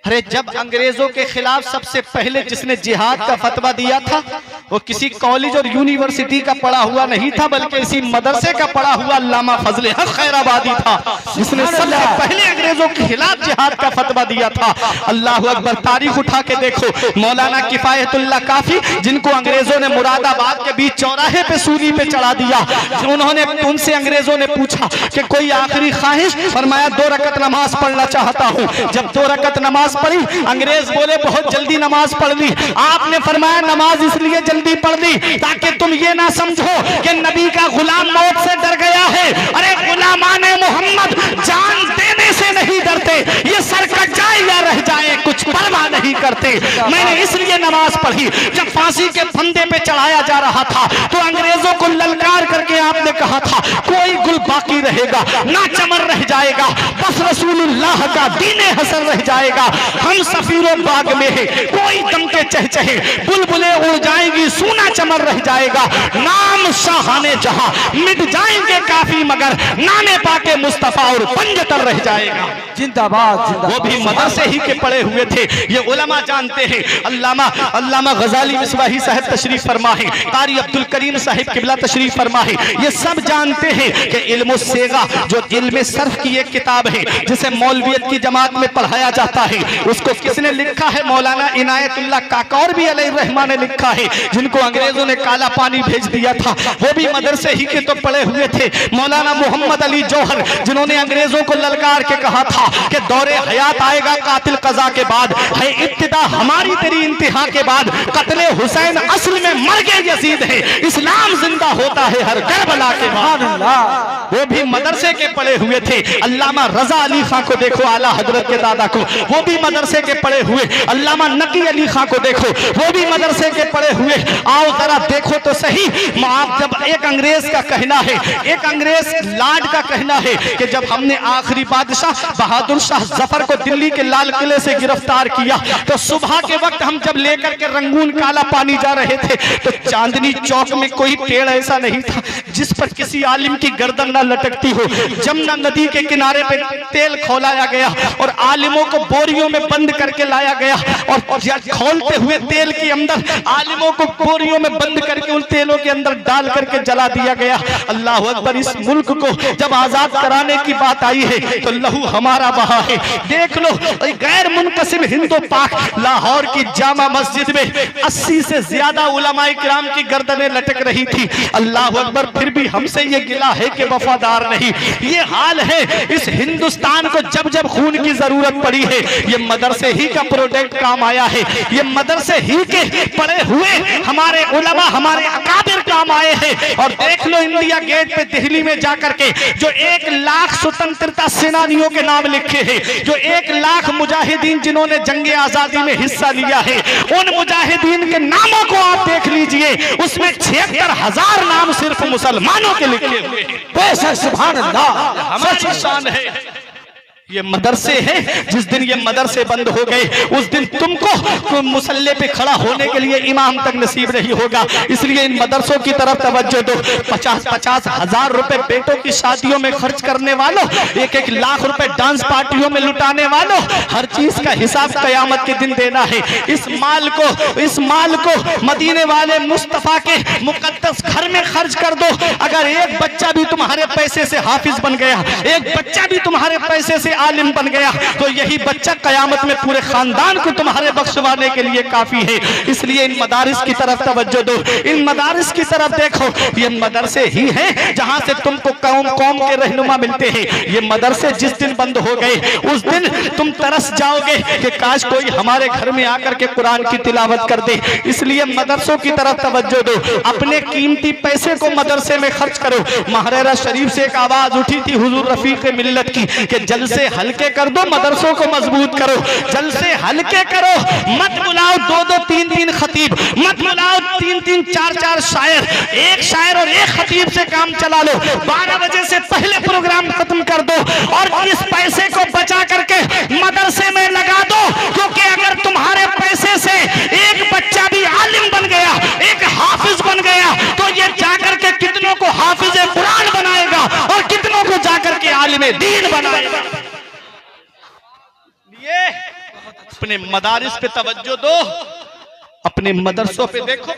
अरे जब अंग्रेजों के खिलाफ सबसे पहले जिसने जिहाद का फतवा दिया था वो किसी कॉलेज और यूनिवर्सिटी का पढ़ा हुआ नहीं था, बल्कि इसी मदरसे का पढ़ा हुआ अल्लामा फजले हक खैराबादी था, जिसने सबसे पहले अंग्रेजों के खिलाफ जिहाद का फतवा दिया था। अल्लाह अकबर, तारीख उठा के देखो, मौलाना किफायतुल्लाह काफी, जिनको अंग्रेजों ने मुरादाबाद के बीच चौराहे पे सूली पे चढ़ा दिया, उन्होंने उनसे अंग्रेजों ने पूछा कि कोई आखिरी ख्वाहिश, फरमाया 2 रकत नमाज पढ़ना चाहता हूँ। जब 2 रकत नमाज पढ़ी, अंग्रेज बोले बहुत जल्दी नमाज पढ़ ली। आपने फरमाया नमाज इसलिए जल्दी पढ़ ली ताकि तुम ये ना समझो कि नबी का गुलाम मौत से डर गया है। अरे गुलामाने मोहम्मद जान देने से नहीं डरते, ये सर कट जाए या रह जाए कुछ परवाह नहीं करते। मैंने इसलिए नमाज पढ़ी। जब फांसी के फंदे पे चढ़ाया जा रहा था तो अंग्रेजों को ललकार करके आपने कहा था कोई गुल बाकी रहेगा ना चमन रह जाएगा, बस रसूलुल्लाह का दीने हसन रह जाएगा। हम सफीरों बाग में है, कोई दम के चहचहे, बुलबुलें उड़ जाएंगी, सूना चमन रह जाएगा। नाम शाहाने जहां मिट जाएंगे काफी, मगर नामे पाके मुस्तफा और पंजतर रह जाएगा। जिंदाबाद जिंदाबाद। वो भी मदरसे ही के पढ़े हुए थे, ये उलमा जानते हैं। अल्लामा गजाली मिसबाही साहब तशरीफ फरमा है, कारी अब्दुल करीम साहिब किबला तशरीफ फरमा है, ये सब जानते हैं कि इल्म सेगा जो इल्म सर्फ की एक किताब है जिसे मौलवियत की जमात में पढ़ाया जाता है, उसको किसने लिखा है? मौलाना इनायतुल्लाह काकौर भी अलैहिर्रहमान ने लिखा है, जिनको अंग्रेजों ने काला पानी भेज दिया था, वो भी मदरसे ही के तो पढ़े हुए थे। मौलाना मोहम्मद अली जौहर, जिन्होंने अंग्रेजों को ललकार के कहा था कि दौरे हयात आएगा कातिल कजा के बाद, है इब्तिदा हमारी तेरी इंतहा के बाद, कत्ले हुसैन असल में मर गए यजीद है, इस्लाम जिंदा होता है हर करबला के बाद। वो भी मदरसे के पढ़े हुए थे। अल्लामा रजा अली खां को देखो, आला हजरत के दादा को, वो भी मदरसे के पढ़े हुए। अल्लामा नकी अली खां को देखो, वो भी मदरसे के पढ़े हुए। आओ जरा देखो तो सही, आप जब एक अंग्रेज का कहना है, एक अंग्रेज लाड का कहना है कि जब हमने आखिरी बादशाह बहादुर शाह जफर को दिल्ली के लाल किले से गिरफ्तार किया तो सुबह के वक्त हम जब लेकर के रंगून काला पानी जा रहे थे तो चांदनी चौक में कोई पेड़ ऐसा नहीं था जिस पर किसी आलिम की गर्दन ना लटकती हो। जमुना नदी के किनारे पे तेल खौलाया गया और आलिमों को बोरियों में बंद करके लाया गया और खौलते हुए तेल के अंदर आलिमों को बोरियों में बंद करके उन तेलों के अंदर डाल करके जला दिया गया। अल्लाह अकबर, इस मुल्क को जब आजाद कराने की बात आई है तो लहू हमारा बहा है। देख लो, गैर मुनकसिम हिंदू पाक लाहौर की जामा मस्जिद में 80 से ज्यादा उलमाए किराम की गर्दनें लटक रही थी। अल्लाह अकबर, फिर भी हमसे ये गिला है कि वफादार नहीं। ये हाल है इस हिंदुस्तान को जब जब खून की जरूरत पड़ी है, ये मदरसे ही का प्रोडक्ट काम आया है। ये मदरसे ही के पड़े हुए हमारे उलमा, हमारे अकाबिर काम आए हैं। और देख लो इंडिया गेट पे दिल्ली में जाकर के जो 1 लाख स्वतंत्रता सेनानियों के नाम लिखे हैं, जो 1 लाख मुजाहिदीन जिन्होंने जंगे आजादी में हिस्सा लिया है, उन मुजाहिदीन के नामों को आप देख लीजिए, उसमें 76,000 नाम सिर्फ मुसलमानों के लिखे हुए हैं। बेशक सुभान अल्लाह, हमारी शान है। ये मदरसे हैं, जिस दिन ये मदरसे बंद हो गए उस दिन तुमको मुसल्ले पे खड़ा होने के लिए इमाम तक नसीब नहीं होगा। इसलिए इन मदरसों की तरफ तवज्जो दो। 50-50 हजार रुपए बेटों की शादियों में खर्च करने वालों, 1-1 लाख रुपए डांस पार्टियों में लुटाने वालों, हर चीज का हिसाब कयामत के दिन देना है। इस माल को मदीने वाले मुस्तफा के मुकद्दस घर में खर्च कर दो। अगर एक बच्चा भी तुम्हारे पैसे से हाफिज बन गया, एक बच्चा भी तुम्हारे पैसे से आलिम बन गया, तो यही बच्चा कयामत में पूरे खानदान को तुम्हारे बख्शवाने के लिए काफी है। इसलिए इन मदारिस की तरफ तवज्जो दो, इन मदारिस की तरफ देखो। ये मदरसे ही हैं जहां से तुमको कौम के रहनुमा मिलते हैं। ये मदरसे जिस दिन बंद हो गए उस दिन तुम तरस जाओगे कि काश कोई हमारे घर में आकर के कुरान की तिलावत कर दे। इसलिए मदरसों की तरफ तवज्जो दो, अपने कीमती पैसे को मदरसे में खर्च करो। महरेरा शरीफ से एक आवाज उठी थी हुजूर रफीक मिल्लत की कि जलसे हल्के कर दो, मदरसों को मजबूत करो। जलसे हल्के करो, मत बुलाओ 2-2, 3-3 खतीब, मत बुलाओ 3-3, 4-4 शायर। एक शायर और एक खतीब से काम चला लो। 12 बजे से पहले प्रोग्राम खत्म कर दो और इस पैसे को बचा करके मदरसे में लगा दो, क्योंकि अगर तुम्हारे पैसे से एक बच्चा भी आलिम बन गया, एक हाफिज बन गया, तो ये जाकर के कितनों को हाफिज कुरान बनाएगा और कितनों को जाकर के आलिम दीन बनाएगा। ये अपने मदारिस पे तवज्जो दो, अपने मदरसों पे देखो।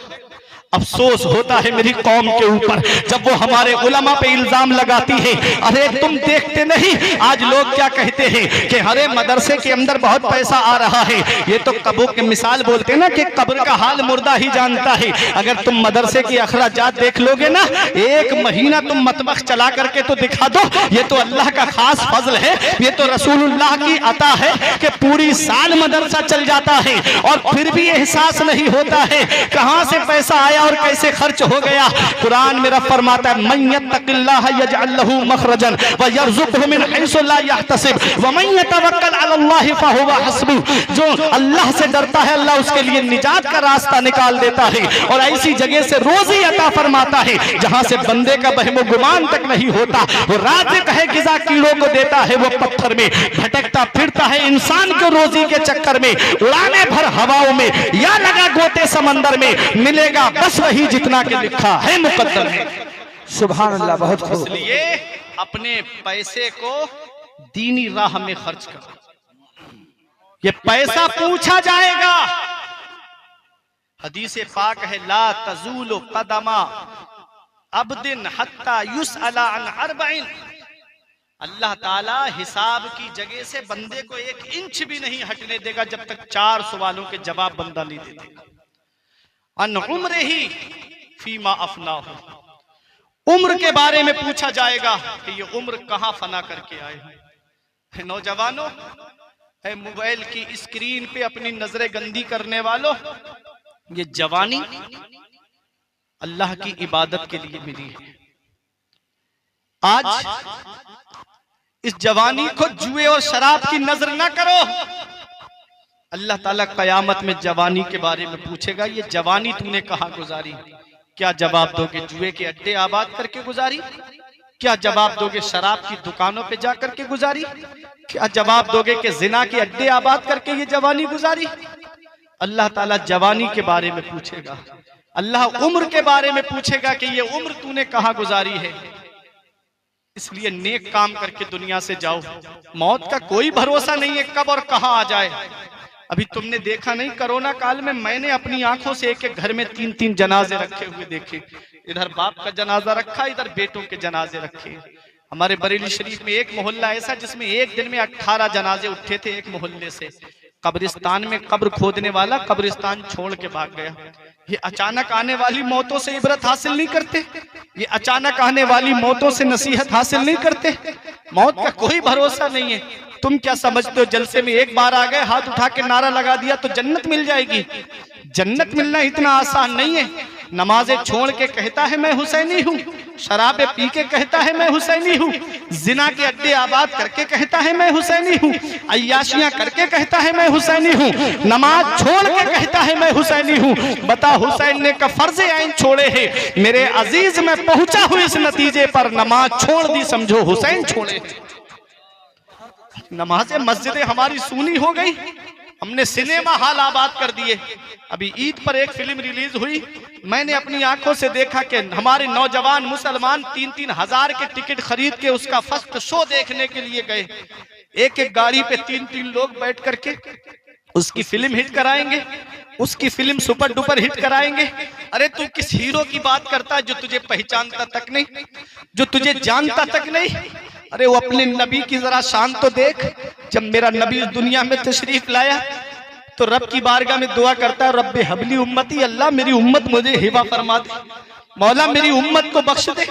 अफसोस होता है मेरी कौम के ऊपर जब वो हमारे उलमा पे इल्जाम लगाती है। अरे तुम देखते नहीं आज लोग क्या कहते हैं कि अरे मदरसे के अंदर बहुत पैसा आ रहा है। ये तो कब्र की मिसाल बोलते हैं ना कि कब्र का हाल मुर्दा ही जानता है। अगर तुम मदरसे की अखराजात देख लोगे ना, एक महीना तुम मतबख चला करके तो दिखा दो। ये तो अल्लाह का खास फजल है, ये तो रसूलुल्लाह की अता है कि पूरी साल मदरसा चल जाता है और फिर भी एहसास नहीं होता है कहां से पैसा आया और कैसे खर्च हो गया। कुरान मेरा फरमाता है मन यत्तकिल्लाह यजअल लहू मखरजन व यरज़ुकहु मिन हैसु ला यहतसिब व मन यतवक्कल अलल्लाह फहुवा हस्बुह। जो अल्लाह से डरता है अल्लाह उसके लिए निजात का रास्ता निकाल देता है और ऐसी जगह से रोजी अता फरमाता है जहां से बंदे का बहमो गुमान तक नहीं होता। वो राज़िक है गिज़ा कीड़ों को देता है, वो पत्थर में भटकता फिरता है इंसान को रोजी के चक्कर में, उड़ाने भर हवाओं में या लगा गोते समंदर में, मिलेगा बस वही जितना के लिखा है मुकद्दर में। सुभान अल्लाह। बहुत खूब। इसलिए अपने पैसे को दीनी राह में खर्च करो। ये पैसा पूछा जाएगा। हदीस पाक है ला तज़ूलु क़दमा अब्दिन हत्ता युसअला अन अर्बईन। अल्लाह ताला हिसाब की जगह से बंदे को 1 इंच भी नहीं हटने देगा जब तक 4 सवालों के जवाब बंदा नहीं दे देगा। अन उम्र ही फीमा अफना हो, उम्र के बारे में पूछा जाएगा कि ये उम्र कहां फना करके आए हो। नौजवानों, है मोबाइल की स्क्रीन पे अपनी नजरें गंदी करने वालों, ये जवानी अल्लाह की इबादत के लिए मिली है। आज इस जवानी को जुए और शराब की नजर ना करो। अल्लाह ताला कयामत में जवानी के बारे में पूछेगा, ये जवानी तूने कहां गुजारी? क्या जवाब दोगे जुए के अड्डे आबाद करके गुजारी? क्या जवाब दोगे शराब की दुकानों पे जाकर के गुजारी? क्या जवाब दोगे कि जिना के अड्डे आबाद करके ये जवानी गुजारी? अल्लाह ताला जवानी के बारे में पूछेगा। अल्लाह उम्र के बारे में पूछेगा कि ये उम्र तूने कहां गुजारी है। इसलिए नेक काम करके दुनिया से जाओ। मौत का कोई भरोसा नहीं है कब और कहां आ जाए। अभी तुमने देखा नहीं, कोरोना काल में मैंने अपनी आंखों से एक घर में 3-3 जनाजे रखे हुए देखे। इधर बाप का जनाजा रखा, इधर बेटों के जनाजे रखे। हमारे बरेली शरीफ में एक मोहल्ला ऐसा जिसमें एक दिन में 18 जनाजे उठे थे एक मोहल्ले से। कब्रिस्तान में कब्र खोदने वाला कब्रिस्तान छोड़ के भाग गया। ये अचानक आने वाली मौतों से इबरत हासिल नहीं करते, ये अचानक आने वाली मौतों से नसीहत हासिल नहीं करते। मौत का कोई भरोसा नहीं है। तुम क्या समझते हो जलसे में एक बार आ गए, हाथ उठा के नारा लगा दिया तो जन्नत मिल जाएगी? जन्नत मिलना इतना आसान नहीं है। नमाजें छोड़ के कहता है मैं हुसैनी हूँ, शराबे पी के कहता है मैं हुसैनी हूँ, जिना के अड्डे आबाद करके कहता है मैं हुसैनी हूँ, अय्याशियां करके कहता है मैं हुसैनी हूँ, नमाज छोड़ के कहता है मैं हुसैनी हूँ। बता हुसैन ने का फर्ज ऐन छोड़े हैं। मेरे अजीज में पहुंचा हूँ इस नतीजे पर, नमाज छोड़ दी समझो हुसैन छोड़े। नमाजें मस्जिदें हमारी सूनी हो गई, हमने सिनेमा हॉल आबाद कर दिए। अभी ईद पर एक फिल्म रिलीज हुई, मैंने अपनी आंखों से देखा कि हमारे नौजवान मुसलमान 3-3 हजार के टिकट खरीद के उसका फर्स्ट शो देखने के लिए गए। एक एक गाड़ी पे 3-3 लोग बैठ करके उसकी फिल्म हिट कराएंगे, उसकी फिल्म सुपर डुपर हिट कराएंगे। अरे तू किस हीरो की बात करता है जो तुझे पहचानता तक नहीं, जो तुझे जानता तक नहीं? अरे वो अपने नबी की जरा शान तो देख। जब मेरा नबी इस दुनिया में तशरीफ लाया तो रब की बारगाह में दुआ करता है, रब्बे हबली उम्मती, अल्लाह मेरी उम्मत मुझे हिबा फरमा दे, मौला मेरी उम्मत को बख्श दे।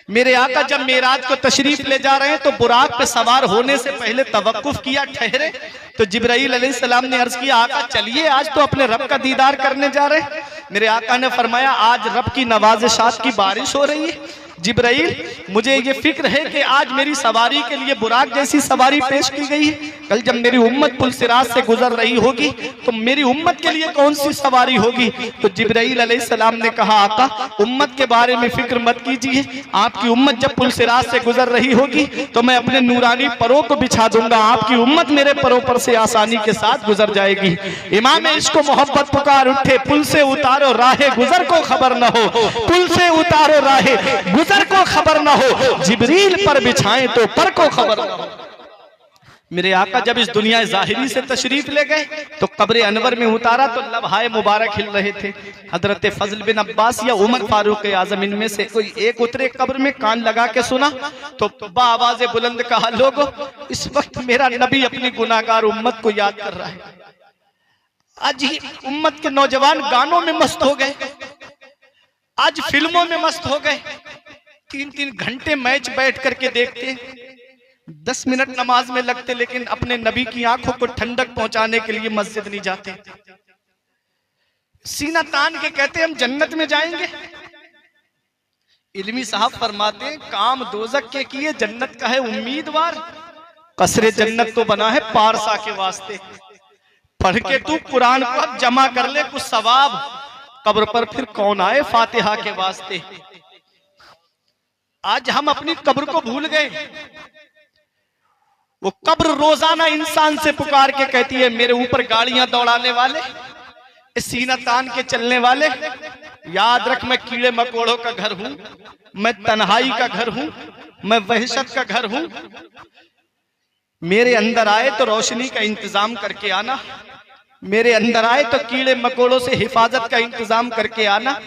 मेरे आका जब मेराज को तशरीफ ले जा रहे हैं तो बुराक पे सवार होने से पहले तवक्कुफ किया, ठहरे। तो जिब्राईल अलैहिस्सलाम ने अर्ज किया, आका चलिए आज तो अपने रब का दीदार करने जा रहे हैं। मेरे आका ने फरमाया, आज रब की नवाज़िशात की बारिश हो रही है। जिब्राईल मुझे ये फिक्र है कि आज मेरी सवारी के लिए बुराक जैसी सवारी पेश की गई है, कल जब मेरी उम्मत पुल सिरात से गुजर रही होगी तो मेरी उम्मत के लिए कौन सी सवारी होगी? तो जिब्राईल अलैहिस्सलाम ने कहा, आका उम्मत के बारे में फिक्र मत कीजिए, आपकी उम्मत जब पुल सिरात से गुजर रही होगी तो मैं अपने नूरानी परों को बिछा दूंगा, आपकी उम्मत मेरे परों पर से आसानी के साथ गुजर जाएगी। इमाम इश्क मोहब्बत पुकार उठे, पुल से उतारो राहे गुजर को खबर न हो, पुल से उतारो राहे गुजर को खबर न हो, जिब्रील पर बिछाएं तो पर को खबर न हो। मेरे आका जब इस दुनिया ज़ाहिरी से तशरीफ ले गए तो कब्र अनवर में उतारा तो लबहाए मुबारक हिल रहे थे। हजरत फजल बिन अब्बास या उमर फारूक आजम इनमें से कोई एक उतरे कब्र में, कान लगा के सुना तो बाआवाज़े बुलंद कहा, लोगों इस वक्त मेरा नबी अपनी गुनाहगार उम्मत को याद कर रहा है। आज ही उम्मत के नौजवान गानों में मस्त हो गए, आज फिल्मों में मस्त हो गए, 3-3 घंटे मैच बैठ करके देखते, 10 मिनट नमाज में लगते, लेकिन अपने नबी की आंखों को ठंडक पहुंचाने के लिए मस्जिद नहीं जाते। सीना तान के कहते हम जन्नत में जाएंगे। इल्मी साहब फरमाते काम दोजक के किए जन्नत का है उम्मीदवार, कसरे जन्नत तो बना है पारसा के वास्ते। पढ़ के तू कुरान को अब जमा कर ले कुछ सवाब, कब्र पर फिर कौन आए फातिहा के वास्ते। आज हम अपनी कब्र को भूल गए। वो कब्र रोजाना इंसान से पुकार के कहती है, मेरे ऊपर गाड़ियां दौड़ाने वाले, सीना तान के चलने वाले, याद रख मैं कीड़े मकोड़ों का घर हूं, मैं तन्हाई का घर हूं, मैं वहशत का घर हूं। मेरे अंदर आए तो रोशनी का इंतजाम करके आना, मेरे अंदर आए तो कीड़े मकोड़ों से हिफाजत का इंतजाम करके आना।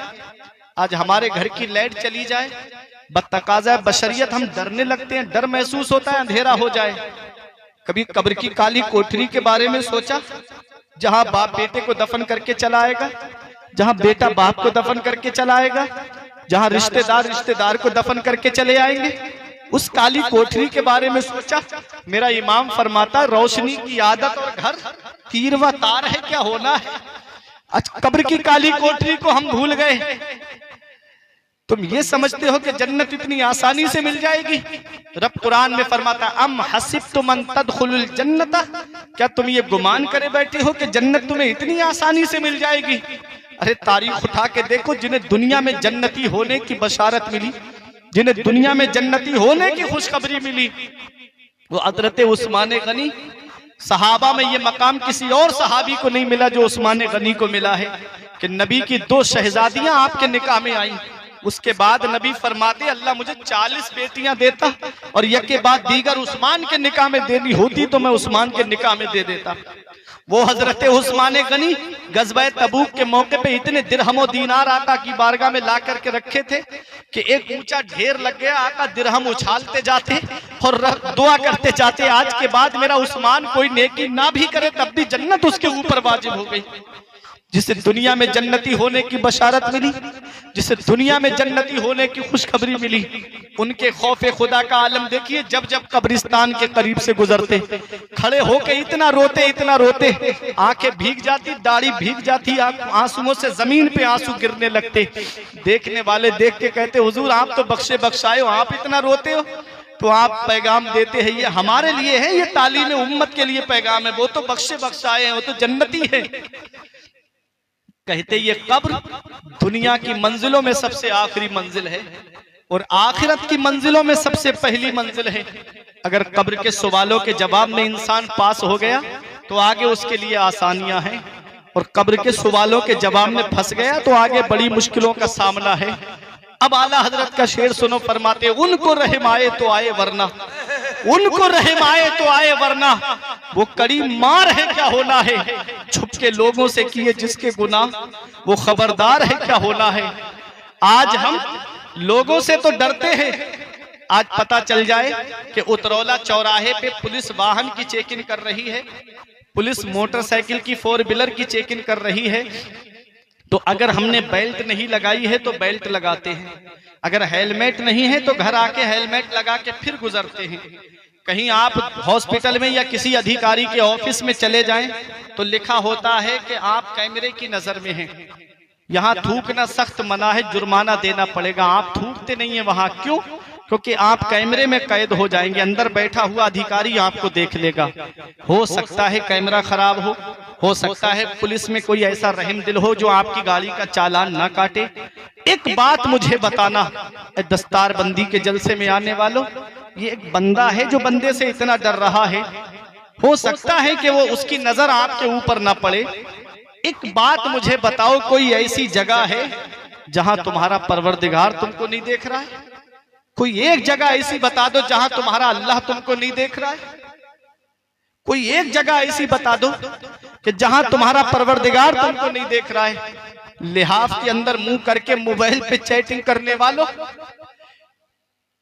आज हमारे घर की लाइट चली जाए, बत्तकाज़ा बशरियत हम डरने लगते हैं, डर महसूस होता है अंधेरा हो जाए। कभी कब्र की काली कोठरी के बारे में सोचा, जहां बाप बेटे को दफन करके चला आएगा, जहां बेटा बाप को दफन करके चला आएगा, जहां रिश्तेदार रिश्तेदार को दफन करके चले आएंगे। उस काली कोठरी के बारे में सोचा। मेरा इमाम फरमाता रोशनी की आदत और घर तीर व तार है, क्या होना है। आज कब्र की काली कोठरी को हम भूल गए। तुम ये समझते हो कि जन्नत इतनी आसानी से मिल जाएगी। रब कुरान में फरमाता अम हसिबतुम अन तदखुलुल जन्नत, क्या तुम ये गुमान करे बैठे हो कि जन्नत तुम्हें इतनी आसानी से मिल जाएगी। अरे तारीख उठा के देखो, जिन्हें दुनिया में जन्नती होने की बशारत मिली, जिन्हें दुनिया में जन्नती होने की खुशखबरी मिली, वो हजरत उस्मान गनी। सहाबा में ये मकाम किसी और सहाबी को नहीं मिला जो उस्मान गनी को मिला है कि नबी की 2 शहजादियां आपके निकाह में आई। उसके बाद नबी फरमाते अल्लाह मुझे 40 बेटियां देता और एक के बाद दीगर उस्मान के निकाह में देनी होती तो मैं उस्मान के निकाह में दे देता। वो हजरत उस्मान गनी गज़वा तबूक के मौके पे इतने दिरहम दीनार आका की बारगाह में ला करके रखे थे कि एक ऊंचा ढेर लग गया। आका दिरहम उछालते जाते और दुआ करते जाते, आज के बाद मेरा उस्मान कोई नेकी ना भी करे तब भी जन्नत उसके ऊपर वाजिब हो गई। जिसे दुनिया में जन्नती होने की बशारत मिली, जिसे दुनिया में जन्नती होने की खुशखबरी मिली, उनके खौफे खुदा का आलम देखिए। जब जब कब्रिस्तान के करीब से गुजरते, खड़े होके इतना रोते, आंखें भीग जाती, दाढ़ी भीग जाती, आंसुओं से जमीन पे आंसू गिरने लगते। देखने वाले देख के कहते हुजूर आप तो बख्शे बख्शाए हो, आप इतना रोते हो। तो आप पैगाम देते हैं ये हमारे लिए है, ये तालीम उम्मत के लिए पैगाम है। वो तो बख्शे बख्शाए हैं, वो तो जन्नती है। कहते ये कब्र दुनिया की मंजिलों में सबसे आखिरी मंजिल है और आखिरत की मंजिलों में सबसे पहली मंजिल है। अगर कब्र के सवालों के जवाब में इंसान पास हो गया तो आगे उसके लिए आसानियां हैं, और कब्र के सवालों के जवाब में फंस गया तो आगे बड़ी मुश्किलों का सामना है। अब आला हजरत का शेर सुनो, फरमाते उनको रहम आए तो आए वरना, उनको रहम आए तो आए वरना, वो कड़ी मार है क्या होना है। छुप के लोगों से किए जिसके गुनाह, वो खबरदार है क्या होना है। आज हम लोगों से तो डरते हैं। आज पता चल जाए कि उतरौला चौराहे पे पुलिस वाहन की चेकिंग कर रही है, पुलिस मोटरसाइकिल की 4 व्हीलर की चेकिंग कर रही है, तो अगर हमने बेल्ट नहीं लगाई है तो बेल्ट लगाते हैं, अगर हेलमेट नहीं है तो घर आके हेलमेट लगा के फिर गुजरते हैं। कहीं आप हॉस्पिटल में या किसी अधिकारी के ऑफिस में चले जाएं तो लिखा होता है कि आप कैमरे की नजर में हैं, यहाँ थूकना सख्त मना है, जुर्माना देना पड़ेगा। आप थूकते नहीं है वहां, क्यों? क्योंकि आप कैमरे में कैद हो जाएंगे, अंदर बैठा हुआ अधिकारी आपको देख लेगा। हो सकता है कैमरा खराब हो सकता है पुलिस में कोई ऐसा रहम दिल हो जो आपकी गाड़ी का चालान ना काटे। एक बात मुझे बताना, दस्तार बंदी के जलसे में आने वालों, ये एक बंदा है जो बंदे से इतना डर रहा है, हो सकता है कि वो उसकी नजर आपके ऊपर ना पड़े। एक बात मुझे बताओ, कोई ऐसी जगह है जहां तुम्हारा परवरदिगार तुमको नहीं देख रहा है? कोई एक जगह ऐसी बता दो जहां तुम्हारा अल्लाह तुमको नहीं देख रहा है? कोई एक जगह ऐसी बता दो कि जहां तुम्हारा परवरदिगार तुमको नहीं देख रहा है। लिहाफ के अंदर मुंह करके मोबाइल पे चैटिंग करने वालों,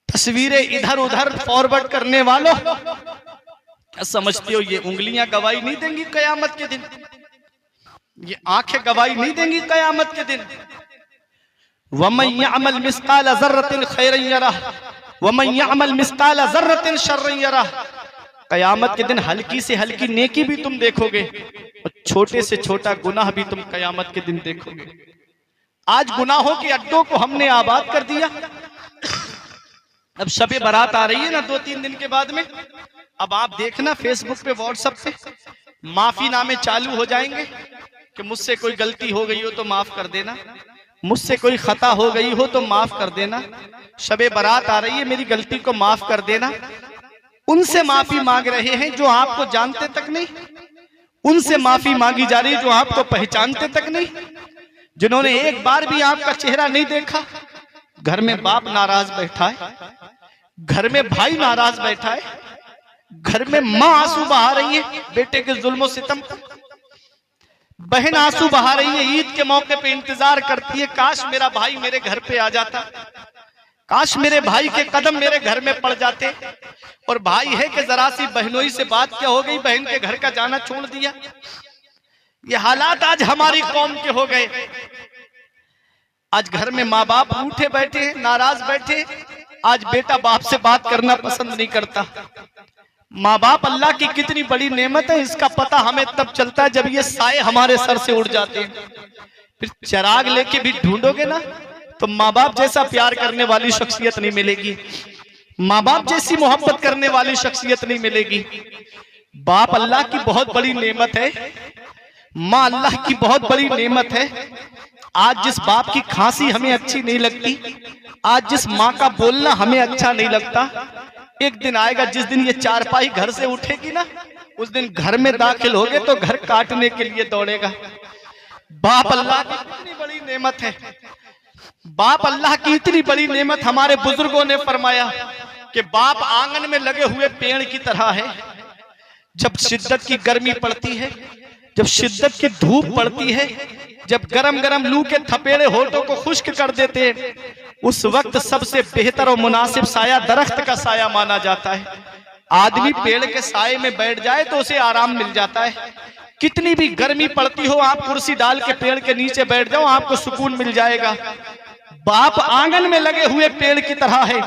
तस्वीरें इधर उधर फॉरवर्ड करने वालों, क्या समझते हो ये उंगलियां गवाही नहीं देंगी कयामत के दिन? ये आंखें गवाही नहीं देंगी कयामत के दिन? वमन यअमल मिस्काल ज़र्रतिन खैरन यरह वमन यअमल मिस्काल ज़र्रतिन शर्रन यरह। कयामत के दिन हल्की से हल्की नेकी भी तुम देखोगे और छोटे से छोटा गुनाह भी तुम कयामत के दिन देखोगे। आज गुनाहों के अड्डों को हमने आबाद कर दिया। अब शबे बारात आ रही है ना 2-3 दिन के बाद में, अब आप देखना फेसबुक पे व्हाट्सएप पे माफीनामे चालू हो जाएंगे कि मुझसे कोई गलती हो गई हो तो माफ कर देना, मुझसे कोई खता हो गई हो तो माफ कर देना, शबे बारात आ रही है मेरी गलती को माफ कर देना। उनसे माफी मांग रहे हैं जो आपको जानते तक नहीं, उनसे माफी मांगी जा रही है जो आपको पहचानते तक नहीं, जिन्होंने एक बार भी आपका चेहरा नहीं देखा। घर में बाप नाराज बैठा है, घर में भाई नाराज बैठा है, घर में माँ आंसू बहा रही है बेटे के जुल्म सितम का, बहन आंसू बहा रही है, ईद के मौके पे इंतजार करती है काश मेरा भाई मेरे घर पे आ जाता, काश मेरे भाई के कदम मेरे घर में पड़ जाते। और भाई है कि जरा सी बहनोई से बात क्या हो गई, बहन के घर का जाना छोड़ दिया। ये हालात आज हमारी कौम के हो गए। आज घर में माँ बाप रूठे बैठे हैं, नाराज बैठे। आज बेटा बाप से बात करना पसंद नहीं करता। माँ बाप अल्लाह की कितनी बड़ी नेमत है, इसका पता हमें तब चलता है जब ये साए हमारे सर से उड़ जाते हैं। फिर चिराग लेके भी ढूंढोगे ना तो माँ बाप जैसा प्यार करने वाली शख्सियत नहीं मिलेगी, माँ बाप जैसी मोहब्बत करने वाली शख्सियत नहीं मिलेगी। बाप अल्लाह की बहुत बड़ी नेमत है, माँ अल्लाह की बहुत बड़ी नेमत है। आज जिस बाप की खांसी हमें अच्छी नहीं लगती, आज जिस माँ का बोलना हमें अच्छा नहीं लगता, एक दिन आएगा जिस दिन ये चारपाई घर से उठेगी ना, उस दिन घर में दाखिल होगे तो घर काटने के लिए दौड़ेगा। बाप अल्लाह की इतनी बड़ी नेमत है, बाप अल्लाह की इतनी बड़ी नेमत। हमारे बुजुर्गों ने फरमाया कि बाप आंगन में लगे हुए पेड़ की तरह है। जब शिद्दत की गर्मी पड़ती है, जब शिद्दत की धूप पड़ती है, जब गरम गरम लू के थपेड़े होठों को खुश्क कर देते हैं, उस वक्त सबसे बेहतर और मुनासिब साया दरख्त का साया माना जाता है। आदमी पेड़ के साये में बैठ जाए तो उसे आराम मिल जाता है। कितनी भी गर्मी पड़ती हो, आप कुर्सी डाल के पेड़ के नीचे बैठ जाओ, आपको सुकून मिल जाएगा। बाप आंगन में लगे हुए पेड़ की तरह है।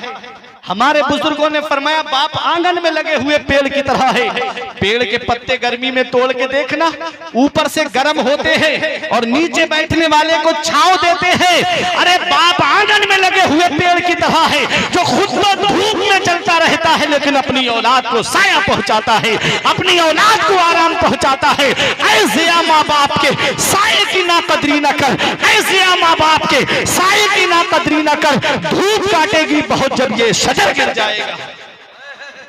हमारे बुजुर्गों ने फरमाया बाप आंगन में लगे हुए पेड़ की तरह है। पेड़ के पत्ते गर्मी में तोड़ के देखना, ऊपर से गर्म होते हैं और नीचे बैठने वाले को छांव देते हैं। अरे बाप आंगन में लगे हुए पेड़ की तरह है जो खुद तो धूप में चलता रहता है लेकिन अपनी औलाद को साया पहुंचाता है, अपनी औलाद को आराम पहुंचाता है। ऐसे माँ बाप के साये की नाकदरी न कर, ऐसे माँ बाप के साये की नाकदरी न कर। धूप काटेगी बहुत जब ये शजर गिर जाएगा।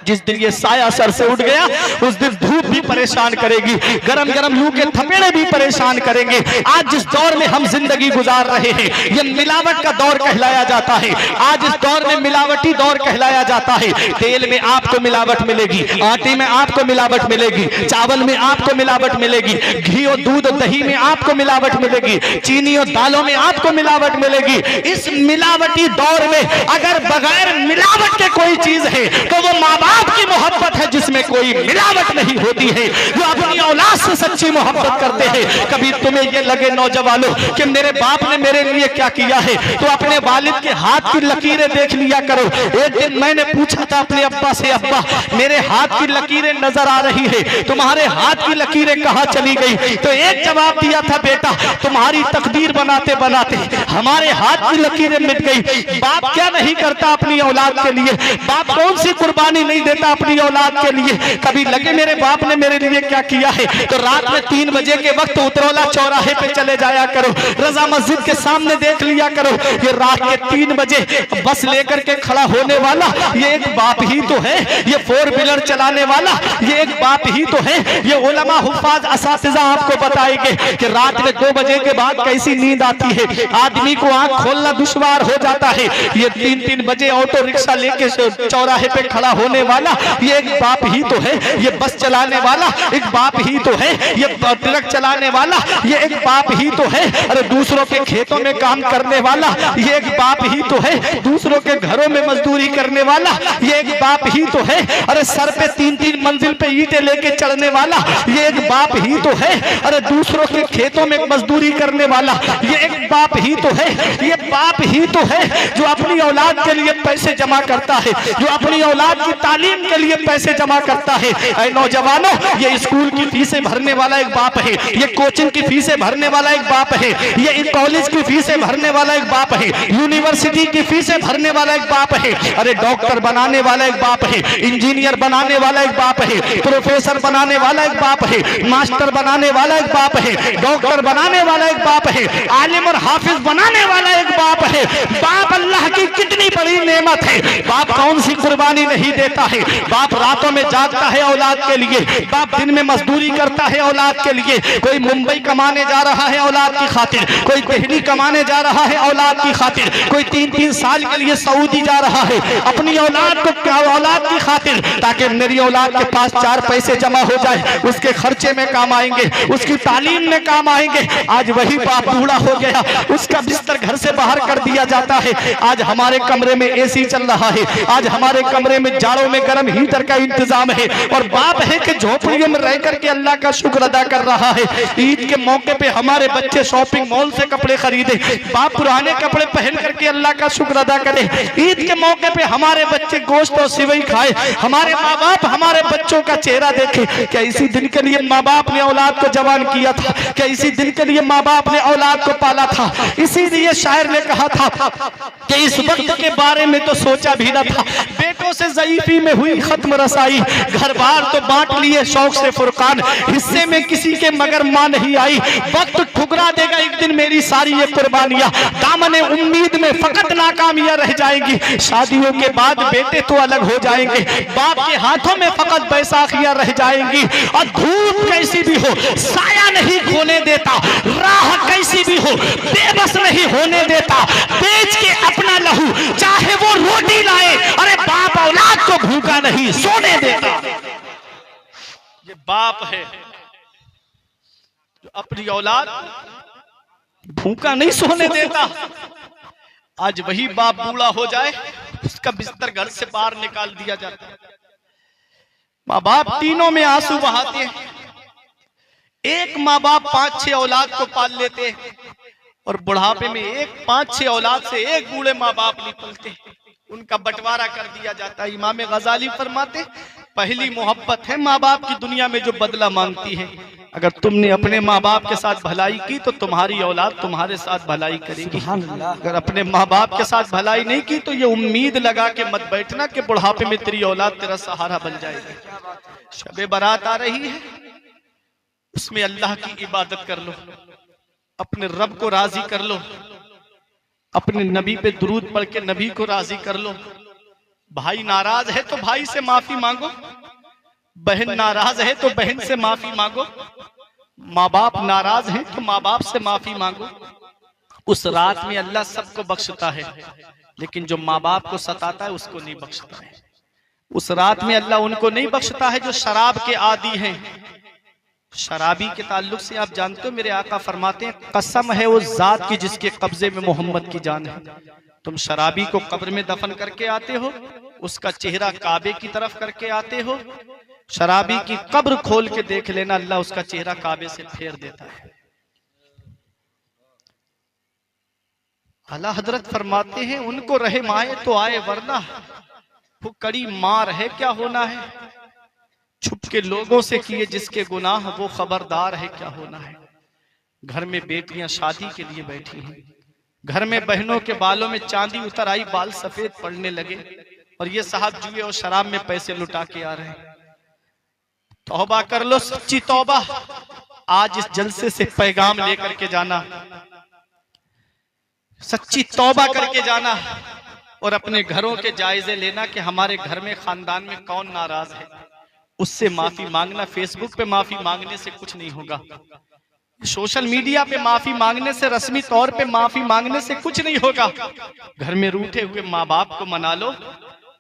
जिस दिन ये साया सर से उठ गया उस दिन धूप भी परेशान करेगी, गरम गरम लू के थपेड़े भी परेशान करेंगे। आज जिस दौर में हम जिंदगी गुजार रहे हैं ये मिलावट का दौर कहलाया जाता है। आज इस दौर में मिलावटी दौर कहलाया जाता है। तेल में आपको मिलावट मिलेगी, आटे में आपको मिलावट मिलेगी, चावल में आपको मिलावट मिलेगी, घी और दूध और दही में आपको मिलावट मिलेगी, चीनी और दालों में आपको मिलावट मिलेगी। इस मिलावटी दौर में अगर बगैर मिलावट के कोई चीज है तो वो माँ आपकी मोहब्बत है जिसमें कोई मिलावट नहीं होती है, जो अपनी औलाद से सच्ची मोहब्बत करते हैं। कभी तुम्हें ये लगे नौजवानों कि मेरे बाप ने मेरे लिए क्या किया है, तो अपने वालिद के हाथ की लकीरें देख लिया करो। एक दिन मैंने पूछा था अपने अब्बा से, अब्बा मेरे हाथ की लकीरें नजर आ रही है, तुम्हारे हाथ की लकीरें कहाँ चली गई? तो एक जवाब दिया था, बेटा तुम्हारी तकदीर बनाते बनाते हमारे हाथ की लकीरें मिट गई। बाप क्या नहीं करता अपनी औलाद के लिए, बाप कौन सी कुर्बानी नहीं देता अपनी औलाद के लिए। कभी लगे मेरे बाप ने मेरे लिए क्या किया है, तो रात में 3 बजे के वक्त उतरौला चौराहे पे चले जाया करो, रजा मस्जिद के सामने देख लिया करो। ये रात के 3 बजे बस लेकर के खड़ा होने वाला ये एक बाप ही तो है, ये 4 व्हीलर चलाने वाला ये एक बाप ही तो है। ये उलमा हुफ्फाज असातिज़ा आपको बताएंगे कि रात में 2 बजे के बाद कैसी नींद आती है, आदमी को आंख खोलना दुश्वार हो जाता है। ये 3-3 बजे ऑटो रिक्शा लेके चौराहे पे खड़ा होने वाला ये एक बाप ही तो है, ये बस चलाने वाला एक बाप ही तो है, ये ट्रक चलाने वाला ये एक बाप ही तो है, अरे दूसरों के खेतों में काम करने वाला ये एक बाप ही तो है, दूसरों के घरों में मजदूरी करने वाला ये एक बाप ही तो है, अरे सर पे 3-3 मंजिल पे ईंटें लेके चढ़ने वाला ये एक बाप ही तो है, अरे दूसरों के खेतों में मजदूरी करने वाला ये एक बाप ही तो है। ये बाप ही तो है जो अपनी औलाद के लिए पैसे जमा करता है, जो अपनी औलाद की तालीम के लिए पैसे जमा करता है। ऐ नौजवानों, ये स्कूल की फीसें भरने वाला एक बाप है, ये कोचिंग की फीसें भरने वाला एक बाप है, ये कॉलेज की फीसें भरने वाला एक बाप है, यूनिवर्सिटी की फीसें भरने वाला एक बाप है, अरे डॉक्टर बनाने वाला एक बाप है, इंजीनियर बनाने वाला एक बाप है, प्रोफेसर बनाने वाला एक बाप है, मास्टर बनाने वाला एक बाप है, डॉक्टर बनाने वाला एक बाप है, आलिम और हाफिज बनाने वाला एक बाप है। बाप अल्लाह की कितनी बड़ी नेमत है। बाप कौन सी कुर्बानी नहीं देता है। बाप रातों में जागता है औलाद के लिए, बाप दिन में मजदूरी करता है औलाद के लिए। कोई मुंबई कमाने जा रहा है औलाद की खातिर, कोई दिल्ली कमाने जा रहा है औलाद की खातिर, कोई 3-3 साल के लिए सऊदी जा रहा है अपनी औलाद की खातिर, ताकि मेरी औलाद के पास 4 पैसे जमा हो जाए, उसके खर्चे में काम आएंगे, उसकी तालीम में काम आएंगे। आज वही बाप बूढ़ा हो गया, उसका बिस्तर घर से बाहर कर दिया जाता है। आज हमारे कमरे में एसी चल रहा है, आज हमारे कमरे में जाड़ों में गर्म हीटर का इंतजाम है, और बाप है कि झोपड़ियों में रह करके अल्लाह का शुक्र अदा कर रहा है। ईद के मौके पे हमारे बच्चे शॉपिंग मॉल से कपड़े खरीदे, बाप पुराने कपड़े पहन करके अल्लाह का शुक्र अदा करे। ईद के मौके पे हमारे बच्चे गोश्त और सिवई खाए, हमारे माँ बाप हमारे बच्चों का चेहरा देखे। क्या इसी दिन के लिए माँ बाप ने औलाद को जवान किया था? क्या इसी दिन के लिए माँ बाप ने औलाद को पाला था? इसीलिए शायर ने कहा था कि इस वक्त के बारे में तो सोचा भी न था, बेटों से ज़ईफी में हुई खत्म रसाई, घर बार तो बांट लिए शौक से फुरकान, हिस्से में किसी के मगर माँ नहीं आई। वक्त ठुकरा देगा एक दिन मेरी सारी ये कुर्बानियां, दामने उम्मीद में फकत नाकामियां रह जाएंगी। शादियों के बाद बेटे तो अलग हो जाएंगे, बाप के हाथों में फकत बैसाखियां रह जाएंगी। और धूप कैसी भी हो साया नहीं खोने देता, राह कैसी भी हो बेबस नहीं होने देता, बेच के अपना लहू चाहे वो रोटी लाए, अरे बाप औलाद को भूखा नहीं सोने देता। ये बाप है जो अपनी औलाद भूखा नहीं सोने देता। आज वही बाप बूढ़ा हो जाए, उसका बिस्तर घर से बाहर निकाल दिया जाता है। माँ बाप तीनों में आंसू बहाते हैं। एक माँ बाप 5-6 औलाद को पाल लेते, और बुढ़ापे में 5-6 औलाद से एक बूढ़े माँ बाप नहीं पलते, उनका बंटवारा कर दिया जाता है। इमाम गजाली फरमाते, पहली मोहब्बत है माँ बाप की दुनिया में जो बदला मांगती है। अगर तुमने अपने माँ बाप के साथ भलाई की तो तुम्हारी औलाद तुम्हारे साथ भलाई करेगी। अगर अपने माँ बाप के साथ भलाई नहीं की तो ये उम्मीद लगा के मत बैठना कि बुढ़ापे में तेरी औलाद तेरा सहारा बन जाएगी। शबे बारात आ रही है, उसमें अल्लाह की इबादत कर लो, अपने रब को राजी कर लो, अपने नबी पे दुरूद पढ़ के नबी को राजी कर लो। भाई नाराज है तो भाई से माफी मांगो, बहन नाराज है तो बहन से माफी मांगो, माँ बाप नाराज हैं तो माँ बाप से माफी मांगो। उस रात में अल्लाह सबको बख्शता है, लेकिन जो माँ बाप को सताता है उसको नहीं बख्शता है। उस रात में अल्लाह उनको नहीं बख्शता है जो शराब के आदी हैं। शराबी के ताल्लुक से आप जानते हो, मेरे आका फरमाते हैं, कसम है उस जात की जिसके कब्जे में मोहम्मद की जान है। तुम शराबी को कब्र में दफन करके आते हो, उसका चेहरा काबे की तरफ करके आते हो। शराबी की कब्र खोल के देख लेना, अल्लाह उसका चेहरा काबे से फेर देता है। आला हजरत फरमाते हैं, उनको रहे माए तो आए, वरना वो कड़ी मार है क्या होना है। छुप के लोगों से किए जिसके गुनाह, वो खबरदार है क्या होना है। घर में बेटियां शादी के लिए बैठी हैं, घर में बहनों के बालों में चांदी उतर आई, बाल सफेद पड़ने लगे, और ये साहब जुए और शराब में पैसे लुटा के आ रहे हैं। तौबा कर लो, सच्ची तौबा। आज इस जलसे से पैगाम लेकर के जाना, सच्ची तौबा करके जाना, और अपने घरों के जायजे लेना कि हमारे घर में खानदान में कौन नाराज है, उससे माफी मांगना। फेसबुक पे माफी मांगने से कुछ नहीं होगा, सोशल मीडिया पे माफी मांगने से, रस्मी तौर पे माफी मांगने से कुछ नहीं होगा। घर में रूठे हुए माँ बाप को मना लो,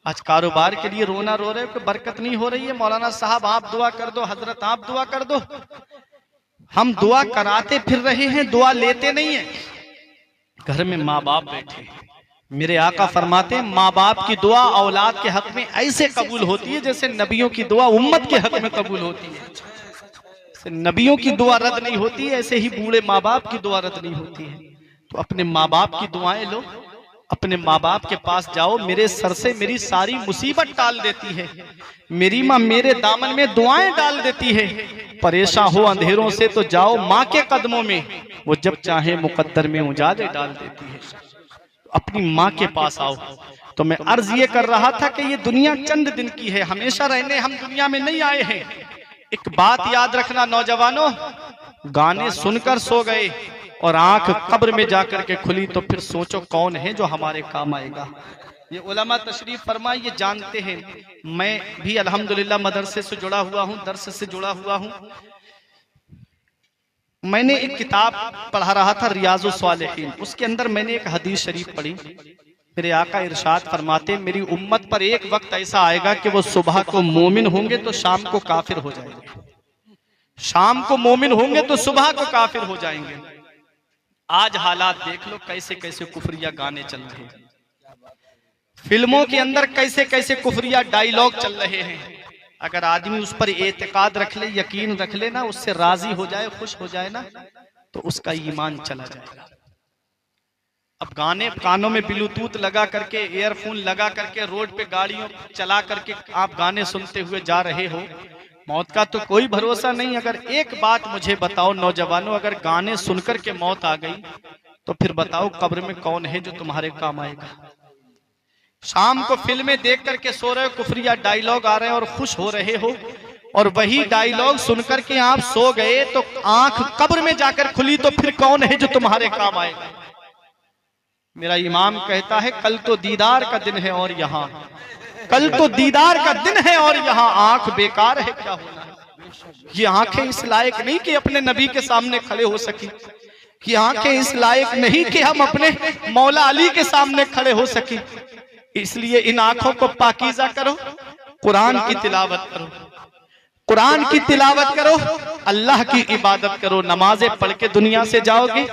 आज कारोबार के लिए रोना रो रहे हो कि बरकत नहीं हो रही है, मौलाना साहब आप दुआ कर दो, हजरत आप दुआ कर दो। हम दुआ कराते फिर रहे हैं, दुआ लेते नहीं है। घर में माँ बाप बैठे, मेरे आका फरमाते हैं माँ बाप की दुआ औलाद के हक में ऐसे कबूल होती है जैसे नबियों की दुआ उम्मत के हक में कबूल होती है। नबियों की दुआ रद्द नहीं होती है, ऐसे ही बूढ़े माँ बाप की दुआ रद्द नहीं होती है। तो अपने माँ बाप की दुआएं लो, अपने माँ बाप के पास जाओ, मेरे सर से मेरी सारी मुसीबत टाल देती है, मेरी माँ मेरे दामन में दुआएं डाल देती है। परेशान हो अंधेरों से तो जाओ माँ के कदमों में, वो जब चाहे मुकद्दर में उजाले डाल देती है। अपनी माँ के पास आओ। तो मैं अर्ज ये कर रहा था कि ये दुनिया चंद दिन की है, हमेशा रहने हम दुनिया में नहीं आए हैं। एक बात याद रखना नौजवानों, गाने सुनकर सो गए और आंख कब्र में जाकर के खुली तो फिर सोचो कौन है जो हमारे काम आएगा। ये उलमा तशरीफ फरमा, ये जानते हैं। मैं भी अल्हम्दुलिल्लाह मदरसे से जुड़ा हुआ हूँ, दर्स से जुड़ा हुआ हूँ। मैंने एक किताब पढ़ा रहा था रियाजुस सालिहीन, उसके अंदर मैंने एक हदीस शरीफ पढ़ी। मेरे आका इरशाद फरमाते मेरी उम्मत पर एक वक्त ऐसा आएगा कि वो सुबह को मोमिन होंगे तो शाम को काफिर हो जाएंगे, शाम को मोमिन होंगे तो सुबह को काफिर हो जाएंगे। आज हालात देख लो, कैसे कैसे कुफरिया गाने चल रहे हैं, फिल्मों के अंदर कैसे कैसे कुफरिया डायलॉग चल रहे हैं। अगर आदमी उस पर एतकाद रख ले, यकीन रख ले ना, उससे राजी हो जाए, खुश हो जाए ना, तो उसका ईमान चला जाएगा। अब गाने कानों में ब्लूटूथ लगा करके, एयरफोन लगा करके, रोड पे गाड़ियों चला करके आप गाने सुनते हुए जा रहे हो, मौत का तो कोई भरोसा नहीं। अगर एक बात मुझे बताओ नौजवानों, अगर गाने सुनकर के मौत आ गई तो फिर बताओ कब्र में कौन है जो तुम्हारे काम आएगा। शाम को फिल्में देख करके सो रहे हो, कुफरिया डायलॉग आ रहे हैं और खुश हो रहे हो, और वही डायलॉग सुनकर के आप सो गए तो आंख कब्र में जाकर खुली तो फिर कौन है जो तुम्हारे काम आएगा। मेरा इमाम कहता है कल तो दीदार का दिन है और यहाँ, कल तो दीदार का दिन है और यहाँ आंख बेकार है क्या होना है। ये आंखें इस लायक नहीं कि अपने नबी के सामने खड़े हो सके, ये आंखें इस लायक नहीं कि हम अपने मौला अली के सामने खड़े हो सके। इसलिए इन आंखों को पाकीज़ा करो, कुरान की तिलावत करो, कुरान की तिलावत करो, अल्लाह की इबादत करो। नमाजें पढ़ के दुनिया से जाओगे,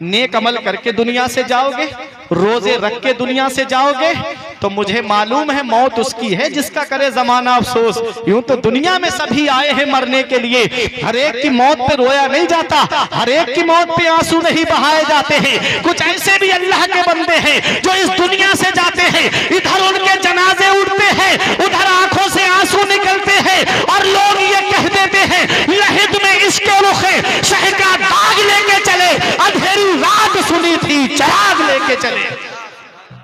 नेक अमल करके दुनिया से जाओगे, रोजे रख के दुनिया से जाओगे, तो मुझे मालूम है मौत उसकी है जिसका करे जमाना अफसोस। यूं तो दुनिया में सभी आए हैं मरने के लिए, हर एक की मौत पे रोया नहीं जाता, हर एक की मौत पे आंसू नहीं बहाए जाते हैं। कुछ ऐसे भी अल्लाह के बंदे हैं जो इस दुनिया से जाते हैं, इधर उनके जनाजे उठते हैं, उधर आंखों से आंसू निकलते हैं और लोग ये कह देते हैं लहिद में इसके रुखे शह का दाग लेके चले, अंधेरी रात सुनी थी चिराग लेके चले।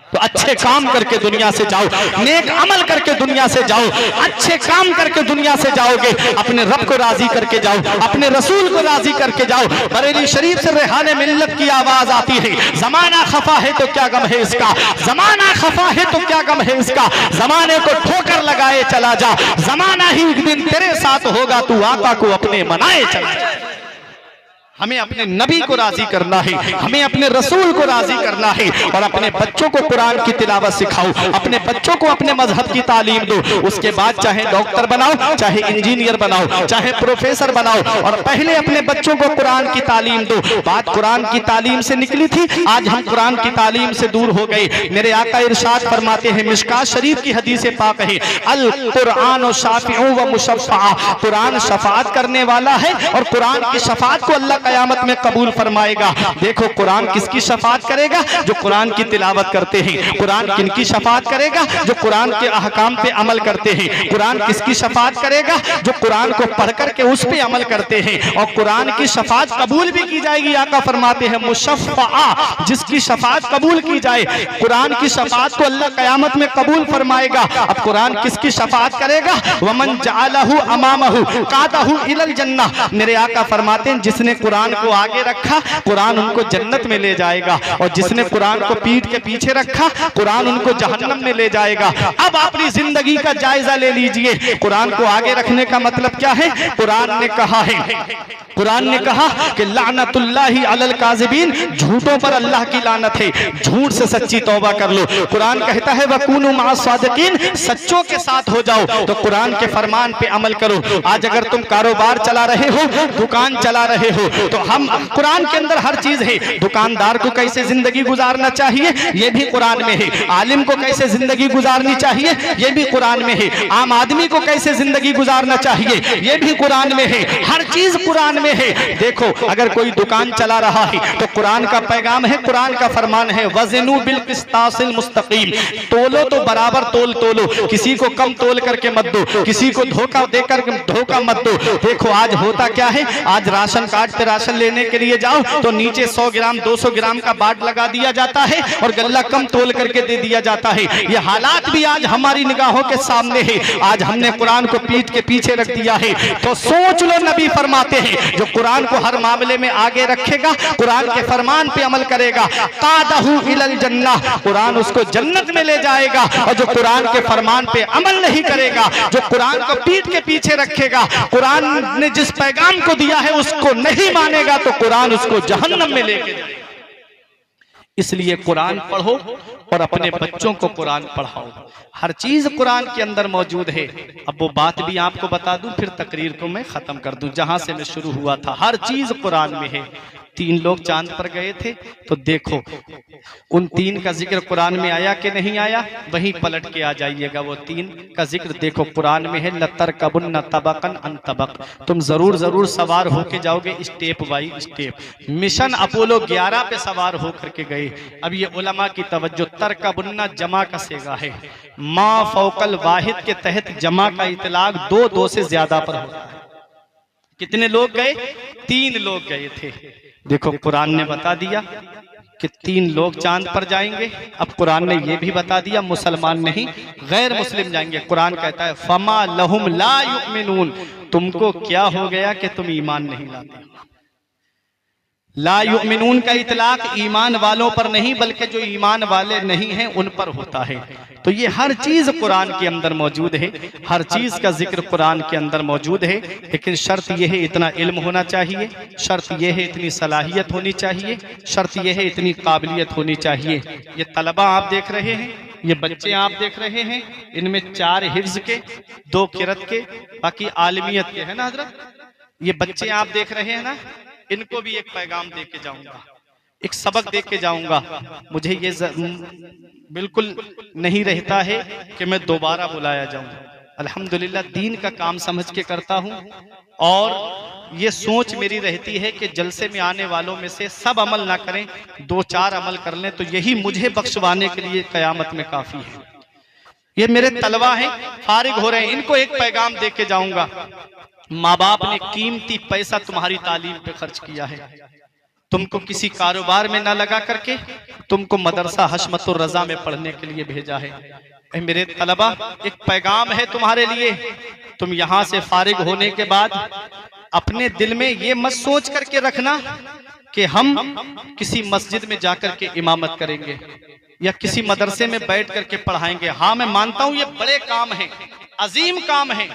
तो अच्छे काम करके दुनिया से जाओ, नेक अमल करके दुनिया से जाओ, अच्छे काम करके दुनिया से जाओगे, अपने रब को राजी करके जाओ, अपने रसूल को राजी करके जाओ। बरेली शरीफ से रेहाने मिल्लत की आवाज आती है, जमाना खफा है तो क्या गम है इसका, जमाना खफा है तो क्या गम है इसका, जमाने को ठोकर लगाए चला जा, जमाना ही एक दिन तेरे साथ होगा, तू आका को अपने मनाए चला जा। हमें अपने नबी को राजी करना है, हमें अपने रसूल को राजी करना है, और अपने बच्चों को कुरान की तिलावत सिखाओ, अपने बच्चों को अपने मजहब की तालीम दो। उसके बाद चाहे डॉक्टर बनाओ, चाहे इंजीनियर बनाओ, चाहे प्रोफेसर बनाओ, और पहले अपने बच्चों को कुरान की तालीम दो। बात कुरान की तालीम से निकली थी, आज हम कुरान की तालीम से दूर हो गए। मेरे आका इरशाद फरमाते हैं, मिशकात शरीफ की हदीस पाक है, अल कुरान शाफिउ व मुशफ़्फ़ा, कुरान शफाअत करने वाला है और कुरान की शफाअत को अल्लाह कयामत में कबूल फरमाएगा। देखो कुरान किसकी शफाअत करेगा, जो कुरान की तिलावत करते हैं। कुरान किनकी शफाअत करेगा, जो कुरान के अहकाम पे अमल करते हैं। कुरान किसकी शफाअत करेगा, जो कुरान को पढ़ करके उस पे अमल करते हैं। और कुरान की शफाअत कबूल भी की जाएगी। आका फरमाते हैं मुशफ़्फ़ा, जिसकी शफाअत कबूल की जाए, कुरान की शफाअत को अल्लाह कयामत में कबूल फरमाएगा। अब कुरान किसकी शफाअत करेगा, वमन जअलहु अमामहु कादहु इलल जन्नह। मेरे आका फरमाते हैं जिसने कुरान कुरान को आगे रखा, कुरान उनको जन्नत में ले जाएगा, और जिसने कुरान को पीठ के पीछे रखा, कुरान उनको जहन्नम में ले जाएगा। अब अपनी जिंदगी का जायजा ले लीजिए। कुरान को आगे रखने का मतलब क्या है? कुरान ने कहा है, कुरान ने कहा कि लानतुल्लाहि अलल काज़िबीन, झूठों पर अल्लाह की लानत है, झूठ से सच्ची तौबा कर लो। कुरान कहता है वकूनु मअस सादिकीन, सच्चों के साथ हो जाओ। तो कुरान के फरमान पे अमल करो। आज अगर तुम कारोबार चला रहे हो, दुकान चला रहे हो, तो हम कुरान के अंदर हर चीज है। दुकानदार को कैसे जिंदगी गुजारना चाहिए ये भी कुरान में है, आलिम को कैसे जिंदगी गुजारनी चाहिए ये भी कुरान में है, आम आदमी को कैसे जिंदगी गुजारना चाहिए ये भी कुरान में है, हर चीज कुरान में है। देखो अगर कोई दुकान चला रहा है तो कुरान का पैगाम है, कुरान का फरमान है वज़नु बिल क़िस्तासिल मुस्तक़ीम, तोलो तो बराबर तोलो, किसी को कम तोल करके मत दो, किसी को धोखा देकर धोखा मत दो। देखो आज होता क्या है, आज राशन कार्ड पे राशन लेने के लिए जाओ तो नीचे 100 ग्राम 200 ग्राम का बाट लगा दिया जाता है और गल्ला कम तोल करके दे दिया जाता है। ये हालात भी आज हमारी निगाहों के सामने है। आज हमने कुरान को पीठ के पीछे रख दिया है। तो सोच लो, नबी फरमाते हैं जो कुरान को हर मामले में आगे रखेगा, कुरान के फरमान पे अमल करेगा, कादहु इलल जन्नह, कुरान उसको जन्नत में ले जाएगा। और जो कुरान के फरमान पे अमल नहीं करेगा, जो कुरान को पीठ के पीछे रखेगा, कुरान ने जिस पैगाम को दिया है उसको नहीं मानेगा, तो कुरान उसको जहन्नम में लेके जाएगा। इसलिए कुरान पढ़ो और अपने बच्चों को कुरान पढ़ाओ। हर चीज कुरान के अंदर मौजूद है। अब वो बात भी आपको बता दूं, फिर तकरीर को मैं खत्म कर दूं जहां से मैं शुरू हुआ था। हर चीज कुरान में है। 3 लोग चांद पर गए थे, तो देखो उन 3 का जिक्र कुरान में आया कि नहीं आया? वहीं पलट के आ जाइएगा, वो 3 का जिक्र देखो कुरान में है। लतरकबुन्न तबकन अन तबक, तुम जरूर सवार होके जाओगे step by step. Mission Apollo 11 पे सवार होकर के गए। अब ये उलमा की तवज्जो, तरकबुन्ना जमा का सेगा है, मा फौकल वाहिद के तहत जमा का इतलाक 2 से ज्यादा पर होता है। कितने लोग गए? 3 लोग गए थे। देखो कुरान ने बता दिया कि 3 लोग चांद पर जाएंगे। अब कुरान ने यह भी बता दिया मुसलमान नहीं गैर मुस्लिम जाएंगे। कुरान कहता है फमा लहुम ला युमिनून, तुमको क्या हो गया कि तुम ईमान नहीं लाते? ला युमिनून का इतलाक ईमान वालों पर नहीं, बल्कि जो ईमान वाले नहीं हैं उन पर होता है। तो ये हर चीज कुरान के अंदर मौजूद है, हर चीज का जिक्र कुरान के अंदर मौजूद है। लेकिन शर्त यह है इतना इल्म होना चाहिए, शर्त यह है इतनी सलाहियत होनी चाहिए, शर्त यह है इतनी काबिलियत होनी चाहिए। ये तलबा आप देख रहे हैं, ये बच्चे आप देख रहे हैं, इनमें 4 हिफ्ज के, 2 किरत के, बाकी आलमियत के, है ना हजरत? ये बच्चे आप देख रहे हैं ना, इनको भी एक पैगाम दे के जाऊंगा, एक सबक दे के जाऊंगा। मुझे ये बिल्कुल नहीं रहता है कि मैं दोबारा बुलाया जाऊं। अल्हम्दुलिल्लाह दीन का काम समझ के करता हूं, और ये सोच मेरी रहती है कि जलसे में आने वालों में से सब अमल ना करें, 2-4 अमल कर लें, तो यही मुझे बख्शवाने के लिए कयामत में काफी है। ये मेरे तलवा हैं, फारिग हो रहे हैं, इनको एक पैगाम दे के जाऊंगा। माँ बाप ने कीमती पैसा तुम्हारी तालीम पे खर्च किया है, तुमको किसी कारोबार में ना लगा करके तुमको मदरसा हशमतुर रजा में पढ़ने के लिए भेजा है। मेरे तलबा, एक पैगाम है तुम्हारे लिए। तुम यहां से फारिग होने के बाद अपने दिल में ये मत सोच करके रखना कि हम किसी मस्जिद में जाकर के इमामत करेंगे या किसी मदरसे में बैठ करके पढ़ाएंगे। हाँ, मैं मानता हूं ये बड़े काम हैं, अजीम काम हैं,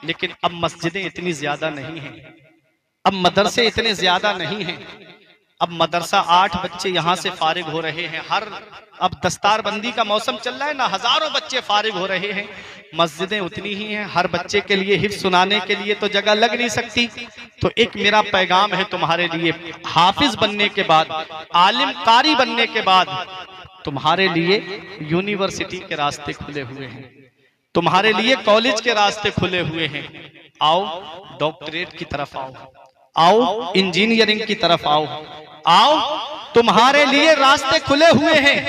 लेकिन अब मस्जिदें इतनी ज्यादा नहीं हैं, अब मदरसे इतने ज्यादा नहीं हैं। अब मदरसा 8 बच्चे यहाँ से फारिग हो रहे हैं। अब दस्तारबंदी का मौसम चल रहा है ना, हजारों बच्चे फारिग हो रहे हैं। मस्जिदें उतनी ही हैं, हर बच्चे के लिए हिफ्ज़ सुनाने के लिए तो जगह लग नहीं सकती। तो एक मेरा पैगाम है तुम्हारे लिए, हाफिज बनने के बाद, आलिम कारी बनने के बाद तुम्हारे लिए यूनिवर्सिटी के रास्ते खुले हुए हैं, तुम्हारे लिए कॉलेज के रास्ते खुले हुए हैं। आओ डॉक्टरेट की तरफ आओ इंजीनियरिंग की तरफ आओ, तुम्हारे लिए रास्ते खुले हुए हैं।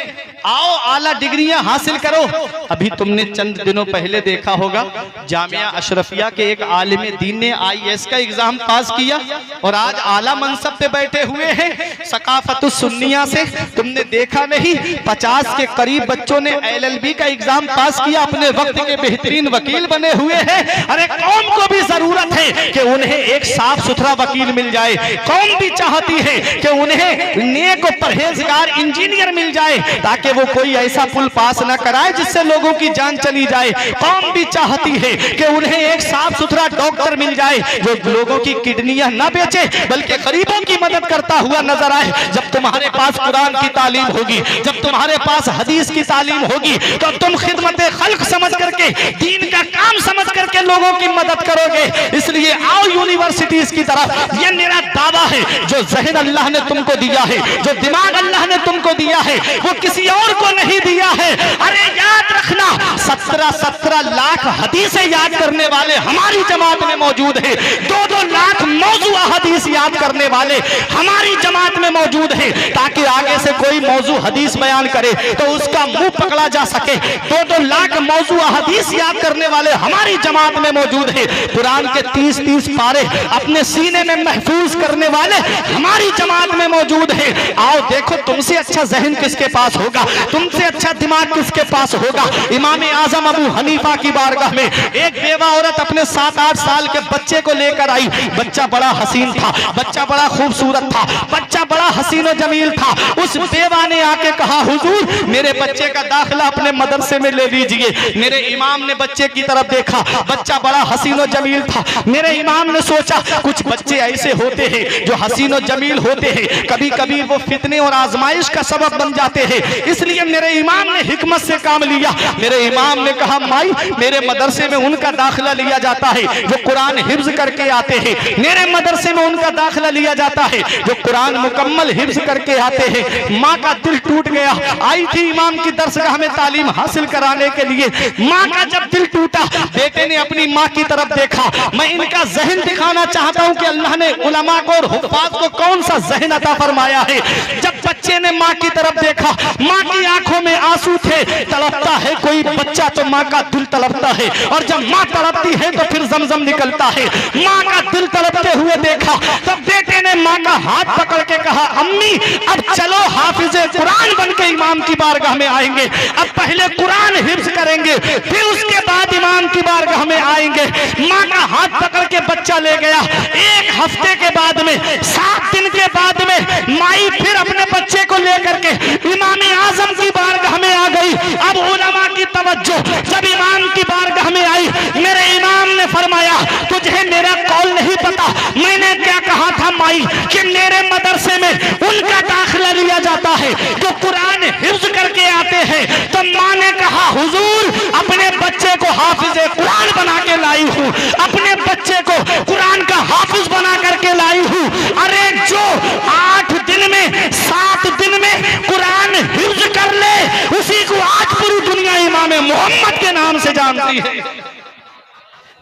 आओ आला डिग्रियां हासिल करो। अभी तुमने चंद दिनों पहले देखा होगा जामिया अशरफिया के एक आलिम दीन ने IAS का एग्जाम पास किया और आज आला मनसब पे बैठे हुए हैं। सकाफतुस सुन्निया से तुमने देखा नहीं 50 के करीब बच्चों ने LLB का एग्जाम पास किया, अपने वक्त के बेहतरीन वकील बने हुए हैं। अरे कौम को भी जरूरत है कि उन्हें एक साफ सुथरा वकील मिल जाए। कौम भी चाहती है कि उन्हें नेक और परहेजगार इंजीनियर मिल जाए ताकि वो कोई ऐसा पुल पास न कराए जिससे लोगों की जान चली जाए। कौम भी चाहती है कि उन्हें एक साफ सुथरा डॉक्टर मिल जाए जो लोगों की किडनियां न बेचे बल्कि गरीबों की मदद करता हुआ नजर आए। जब तुम्हारे पास कुरान की तालीम होगी, जब तुम्हारे पास हदीस की तालीम होगी, तो तुम खिदमत खल्क समझ करके, दीन का काम समझ करके लोगों की मदद करोगे। इसलिए आओ यूनिवर्सिटीज की तरफ। ये मेरा दावा है, जो ज़हन अल्लाह ने तुमको दिया है, जो दिमाग अल्लाह ने तुमको दिया है, वो किसी और को नहीं दिया है। अरे याद रखना 17 लाख हदीसें याद करने वाले हमारी जमात में मौजूद है। 2 लाख मौजू हदीस याद करने वाले हमारी जमात में मौजूद है, ताकि आगे से कोई मौजू हदीस बयान करे तो उसका मुंह पकड़ा जा सके। 2 लाख मौजू हदीस याद करने वाले हमारी जमात में मौजूद है। कुरान के 30 पारे अपने सीने में महफूज करने वाले हमारी जमात में मौजूद है। आओ देखो तुमसे अच्छा जहन किसके पास होगा, तुमसे अच्छा दिमाग किसके पास होगा। इमाम आजम अबू हनीफा की बारगाह में एक बेवा औरत अपने 7-8 साल के बच्चे को लेकर आई। बच्चा बड़ा हसीन था, बच्चा बड़ा खूबसूरत था, बच्चा बड़ा हसीन और जमील था। उस बेवा ने आके कहा, हुजूर मेरे बच्चे का दाखिला अपने मदरसे में ले लीजिए। मेरे इमाम ने बच्चे की तरफ देखा, बच्चा बड़ा हसीन और जमील था। मेरे इमाम ने सोचा कुछ बच्चे ऐसे होते हैं जो हसीन और जमील होते हैं, कभी कभी वो फितने और आजमाइश का सबब बन जाते हैं। इसलिए मेरे इमाम ने हिकमत से काम लिया। मेरे इमाम ने कहा, माई मेरे मदरसे में उनका दाखिला लिया जाता है जो कुरान हिफ्ज करके आते हैं। मेरे मदरसे में उनका दाखिला लिया जाता है जो कुरान मुकम्मल हिफ्ज करके आते हैं। माँ का दिल टूट गया। आई थी इमाम की दरसगाह में तालीम हासिल कराने के लिए। माँ का जब दिल टूटा, बेटे ने अपनी माँ की तरफ देखा। मैं इनका जहन दिखाना चाहता हूँ कि अल्लाह ने उलमा को और हुफ्फाज को कौन सा जहन अता फरमाया है। जब बच्चे ने माँ की तरफ देखा, माँ की आंखों में आंसू थे। तड़पता है कोई बच्चा तो माँ का दिल तड़पता है, और जब माँ तड़पती है तो फिर जमजम निकलता है। माँ का दिल तड़पते हुए देखा, तब बेटे ने माँ का हाथ पकड़ के कहा, अम्मी अब चलो हाफिजे कुरान बन के इमाम की बारगाह में आएंगे। अब पहले कुरान हिफ्ज करेंगे, फिर उसके बाद इमाम की बारगाह में आएंगे। माँ का हाथ पकड़ के बच्चा ले गया। 1 हफ्ते के बाद में, 7 दिन के बाद में माई फिर अपने बच्चे को लेकर के इमाम आजम की बारगाह में आ गई। अब उलमा की तवज्जो जब इमाम की बारगाह में आई, मेरे इमाम ने फरमाया, तुझे मेरा कौल नहीं पता मैंने क्या कहा था माई, कि मेरे मदरसे में उनका दाखिला लिया जाता है जो कुरान हिफ्ज करके आते हैं। तो माँ ने कहा, हुजूर अपने बच्चे को हाफिज कुरान बना के लाई हूँ, अपने बच्चे को कुरान का हाफिज बना करके लाई हूँ। अरे जो 8 दिन में 7 दिन में कुरान हिफ्ज कर ले, उसी को आज पूरी दुनिया इमाम मोहम्मद के नाम से जानती है।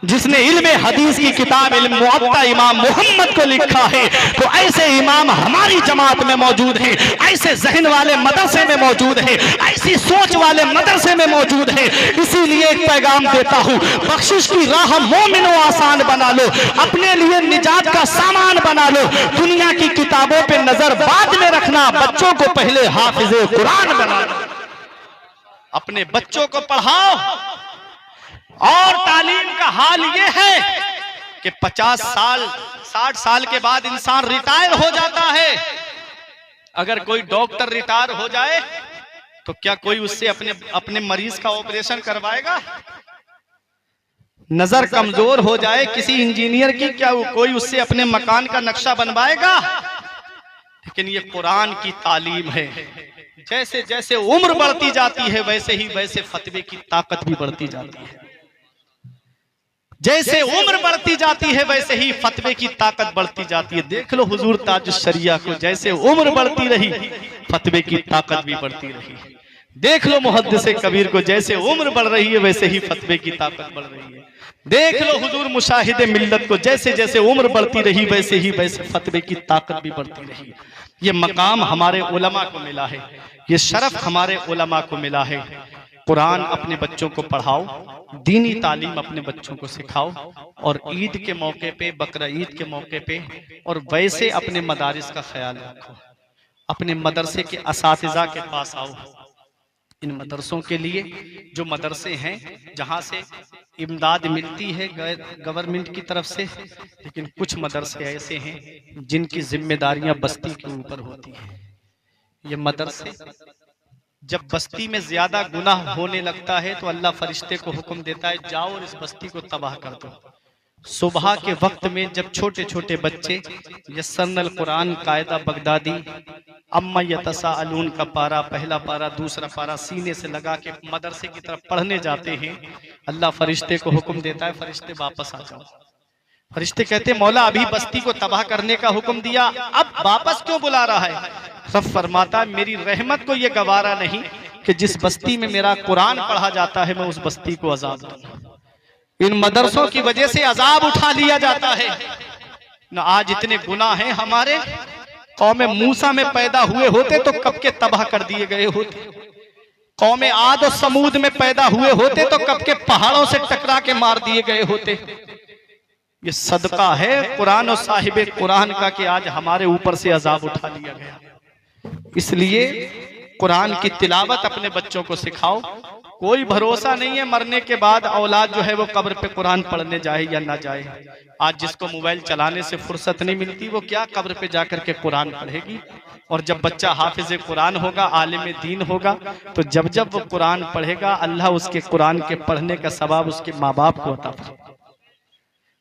जिसने इल्म हदीस की किताब इल्म मुअत्ता इमाम मोहम्मद को लिखा है, तो ऐसे इमाम हमारी जमात में मौजूद हैं, ऐसे जहन वाले मदरसे में मौजूद हैं, ऐसी सोच वाले मदरसे में मौजूद हैं। इसीलिए एक पैगाम देता हूँ, बख्शिश की राह मोमिनो आसान बना लो, अपने लिए निजात का सामान बना लो। दुनिया की किताबों पे नजर बाद में रखना, बच्चों को पहले हाफिजे कुरान बना लो। अपने बच्चों को पढ़ाओ। और तालीम का हाल यह है कि 50 साल 60 साल के बाद इंसान रिटायर हो जाता है। अगर कोई डॉक्टर रिटायर हो जाए तो क्या कोई उससे अपने मरीज का ऑपरेशन करवाएगा? नजर कमजोर हो जाए किसी इंजीनियर की, क्या कोई उससे अपने मकान का नक्शा बनवाएगा? लेकिन ये कुरान की तालीम है। जैसे जैसे उम्र बढ़ती जाती है वैसे फतवे की ताकत भी बढ़ती जाती है। जैसे उम्र बढ़ती जाती है वैसे ही फतवे की ताकत बढ़ती जाती है। देख लो हुजूर ताज शरिया को, जैसे उम्र बढ़ती रही फतवे की ताकत भी बढ़ती रही। देख लो मुहद्दिस कबीर को, जैसे उम्र बढ़ रही है वैसे ही फतवे की ताकत बढ़ रही है। देख लो हुजूर मुशाहिदे मिल्लत को, जैसे जैसे उम्र बढ़ती रही वैसे फतवे की ताकत भी बढ़ती रही। ये मकाम हमारे उलमा को मिला है ये शरफ हमारे उलमा को मिला है। कुरान अपने बच्चों को पढ़ाओ, दीनी तालीम अपने बच्चों को सिखाओ, और ईद के मौके पे, बकरा ईद के मौके पे, और वैसे अपने मदारिस का ख्याल रखो। अपने मदरसे के असातिज़ा के पास आओ। इन मदरसों के लिए जो मदरसे हैं जहाँ से इमदाद मिलती है गवर्नमेंट की तरफ से, लेकिन कुछ मदरसे ऐसे हैं जिनकी जिम्मेदारियां बस्ती के ऊपर होती हैं। ये मदरसे जब बस्ती में ज्यादा गुनाह होने लगता है तो अल्लाह फरिश्ते को हुक्म देता है, जाओ और इस बस्ती को तबाह कर दो। सुबह के वक्त में जब छोटे छोटे बच्चे यस्सरनल कुरान कायदा बगदादी अम्मा यतसाअलून का पारा, पहला पारा, दूसरा पारा सीने से लगा के मदरसे की तरफ पढ़ने जाते हैं, अल्लाह फरिश्ते को हुक्म देता है, फरिश्ते वापस आ जाओ। फरिश्ते कहते मौला अभी बस्ती को तबाह करने का हुक्म दिया, अब वापस क्यों बुला रहा है? रब फरमाता मेरी रहमत को यह गवारा नहीं कि जिस बस्ती में मेरा कुरान पढ़ा जाता है मैं उस बस्ती को अजाब दूं। इन मदरसों की वजह से अजाब उठा लिया जाता है न। आज इतने गुनाह हैं हमारे, कौम मूसा में पैदा हुए होते तो कब के तबाह कर दिए गए होते। कौम आद और समूद में पैदा हुए होते तो कब के पहाड़ों से टकरा के मार दिए गए होते। ये सदका है कुरान और साहिबे कुरान का कि आज हमारे ऊपर से अजाब उठा लिया गया। इसलिए कुरान की तिलावत अपने बच्चों को सिखाओ। कोई भरोसा नहीं है मरने के बाद औलाद जो है वो कब्र पे कुरान पढ़ने जाए या ना जाए। आज जिसको मोबाइल चलाने से फुर्सत नहीं मिलती वो क्या कब्र पे जाकर के कुरान पढ़ेगी। और जब बच्चा हाफिज कुरान होगा, आलिम दीन होगा, तो जब जब वो कुरान पढ़ेगा अल्लाह उसके कुरान के पढ़ने का सवाब उसके माँ बाप को अता फरमाएगा।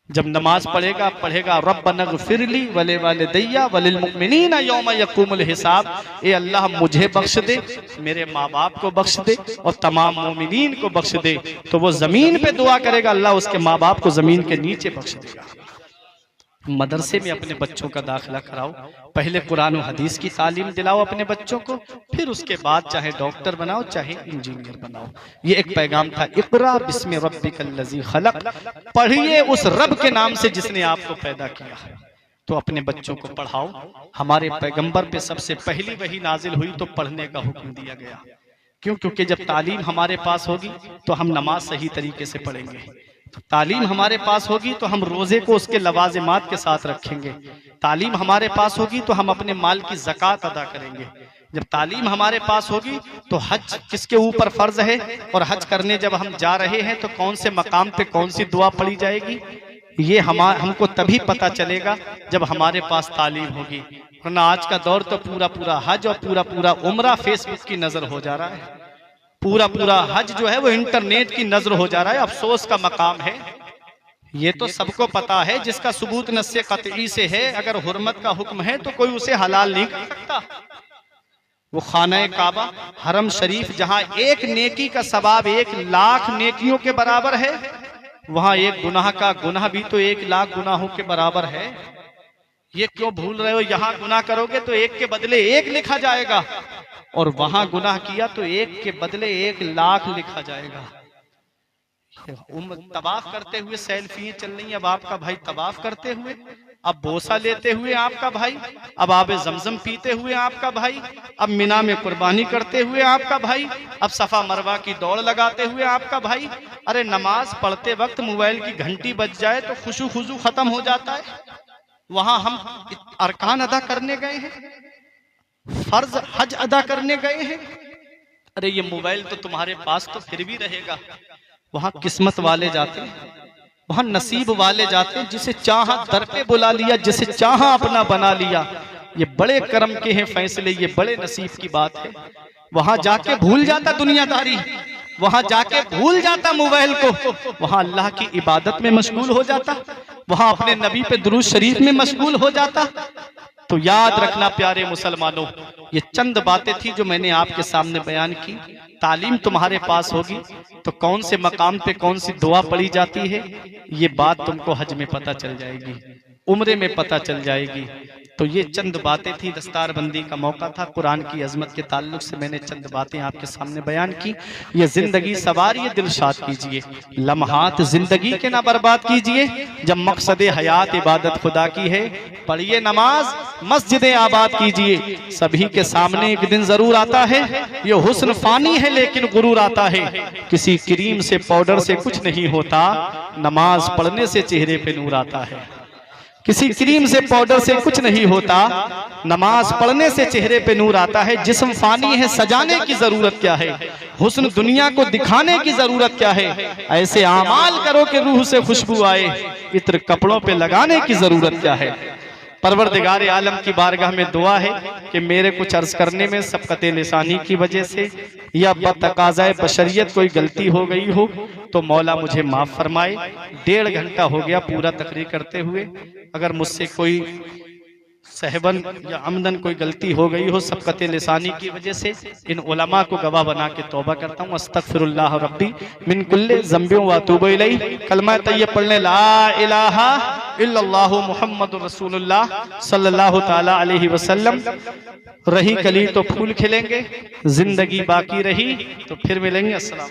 जब नमाज पढ़ेगा रब्बना ग़फ़िरली वले वालिदैया वलिल मुमिनीना यौम यक़ूमुल हिसाब, ए अल्लाह मुझे बख्श दे, मेरे माँ बाप को बख्श दे और तमाम मोमिनीन को बख्श दे। तो वो जमीन पे दुआ करेगा, अल्लाह उसके माँ बाप को जमीन के नीचे बख्श देगा। मदरसे में अपने बच्चों का दाखिला कराओ, पहले कुरान और हदीस की तालीम दिलाओ अपने बच्चों को, फिर उसके बाद चाहे डॉक्टर बनाओ चाहे इंजीनियर बनाओ। ये एक पैगाम था, इक़रा बिस्मि रब्बिकल्लज़ी खलक़, पढ़िए उस रब के नाम से जिसने आपको पैदा किया। तो अपने बच्चों को पढ़ाओ। हमारे पैगंबर पे सबसे पहली वही नाजिल हुई तो पढ़ने का हुक्म दिया गया। क्यों? क्योंकि जब तालीम हमारे पास होगी तो हम नमाज सही तरीके से पढ़ेंगे। तालीम हमारे पास होगी तो हम रोजे को उसके लवाजिमात के साथ रखेंगे। तालीम हमारे पास होगी तो हम अपने माल की ज़कात अदा करेंगे। जब तालीम हमारे पास होगी तो हज किसके ऊपर फर्ज है, और हज करने जब हम जा रहे हैं तो कौन से मकाम पे कौन सी दुआ पढ़ी जाएगी, ये हमको तभी पता चलेगा जब हमारे पास तालीम होगी। वरना आज का दौर तो पूरा पूरा हज और पूरा पूरा उम्रा फेसबुक की नजर हो जा रहा है। पूरा पूरा हज जो है वो इंटरनेट की नजर हो जा रहा है। अफसोस का मकाम है। ये तो सबको पता है, जिसका सबूत नस्से कतई से है, अगर हुर्मत का हुक्म है तो कोई उसे हलाल नहीं कर सकता। वो खाना काबा हरम शरीफ जहां एक नेकी का सवाब 1,00,000 नेकियों के बराबर है, वहां एक गुनाह का गुनाह भी तो 1,00,000 गुनाहों के बराबर है। ये क्यों भूल रहे हो? यहाँ गुनाह करोगे तो 1 के बदले 1 लिखा जाएगा, और वहां गुनाह किया तो 1 के बदले 1,00,000 लिखा जाएगा। तवाफ करते हुए सेल्फी चल रही, अब आपका भाई तवाफ करते हुए, अब बोसा लेते हुए आपका भाई, अब आबे जमजम पीते हुए आपका भाई, अब मिना में कुर्बानी करते हुए आपका भाई, अब सफा मरवा की दौड़ लगाते हुए आपका भाई। अरे नमाज पढ़ते वक्त मोबाइल की घंटी बज जाए तो खुशू खुजू खत्म हो जाता है। वहां हम अरकान अदा करने गए हैं, फर्ज हज अदा करने गए हैं। अरे ये मोबाइल तो तुम्हारे पास तो फिर भी रहेगा। वहां किस्मत वाले जाते हैं, वहां नसीब वाले जाते हैं, जिसे चाहा दर पे बुला लिया, जिसे चाहा अपना बना लिया। ये बड़े कर्म के हैं फैसले, ये बड़े नसीब की बात है। वहां जाके भूल जाता दुनियादारी, वहां जाके भूल जाता मोबाइल को, वहां अल्लाह की इबादत में मशगूल हो जाता, वहां अपने नबी पे दुरूद शरीफ में मशगूल हो जाता। तो याद रखना प्यारे मुसलमानों, ये चंद बातें थी जो मैंने आपके सामने बयान की। तालीम तुम्हारे पास होगी तो कौन से मकाम पे कौन सी दुआ पढ़ी जाती है ये बात तुमको हज में पता चल जाएगी, उम्रे में पता चल जाएगी। तो ये चंद बातें थी, दस्तार बंदी का मौका था, कुरान की अजमत के ताल्लुक से मैंने चंद बातें आपके सामने बयान की। ये जिंदगी सवारिए दिलशाद कीजिए, लम्हात जिंदगी के ना बर्बाद कीजिए। जब मकसद हयात इबादत खुदा की है, पढ़िए नमाज, मस्जिदें आबाद कीजिए। सभी के सामने एक दिन जरूर आता है, ये हुस्न फानी है लेकिन गुरूर आता है। किसी क्रीम से पाउडर से कुछ नहीं होता, नमाज पढ़ने से चेहरे पे नूर आता है। किसी क्रीम से पाउडर से कुछ नहीं होता, नमाज पढ़ने से चेहरे पे नूर आता है। जिस्म फानी है, सजाने की जरूरत क्या है, हुस्न दुनिया को दिखाने की जरूरत क्या है। ऐसे आमाल करो कि रूह से खुशबू आए, इत्र कपड़ों पे लगाने की जरूरत क्या है। परवरदिगार आलम की बारगाह में दुआ है कि मेरे कुछ अर्ज करने में सबकते लिसानी की वजह से या बतकाज़ाए बशरियत कोई गलती हो गई हो तो मौला मुझे माफ फरमाए। 1.5 घंटा हो गया पूरा तकरीर करते हुए, अगर मुझसे कोई सहबन या अमदन कोई गलती हो गई हो सबकते लिसानी की वजह से, इन उलमा को गवाह बना के तौबा करता हूँ। अस्तगफिरुल्लाह रब्बी मिन कुल्ले ज़ंबियों व अतूबु इलैह। कलमा तय्यब पढ़ने ला इलाहा इल्लल्लाहु मुहम्मदुर रसूलुल्लाह सल्लल्लाहु ताला अलैहि वसल्लम। रही कली तो फूल खिलेंगे, जिंदगी बाकी रही तो फिर मिलेंगे। अस्सलाम।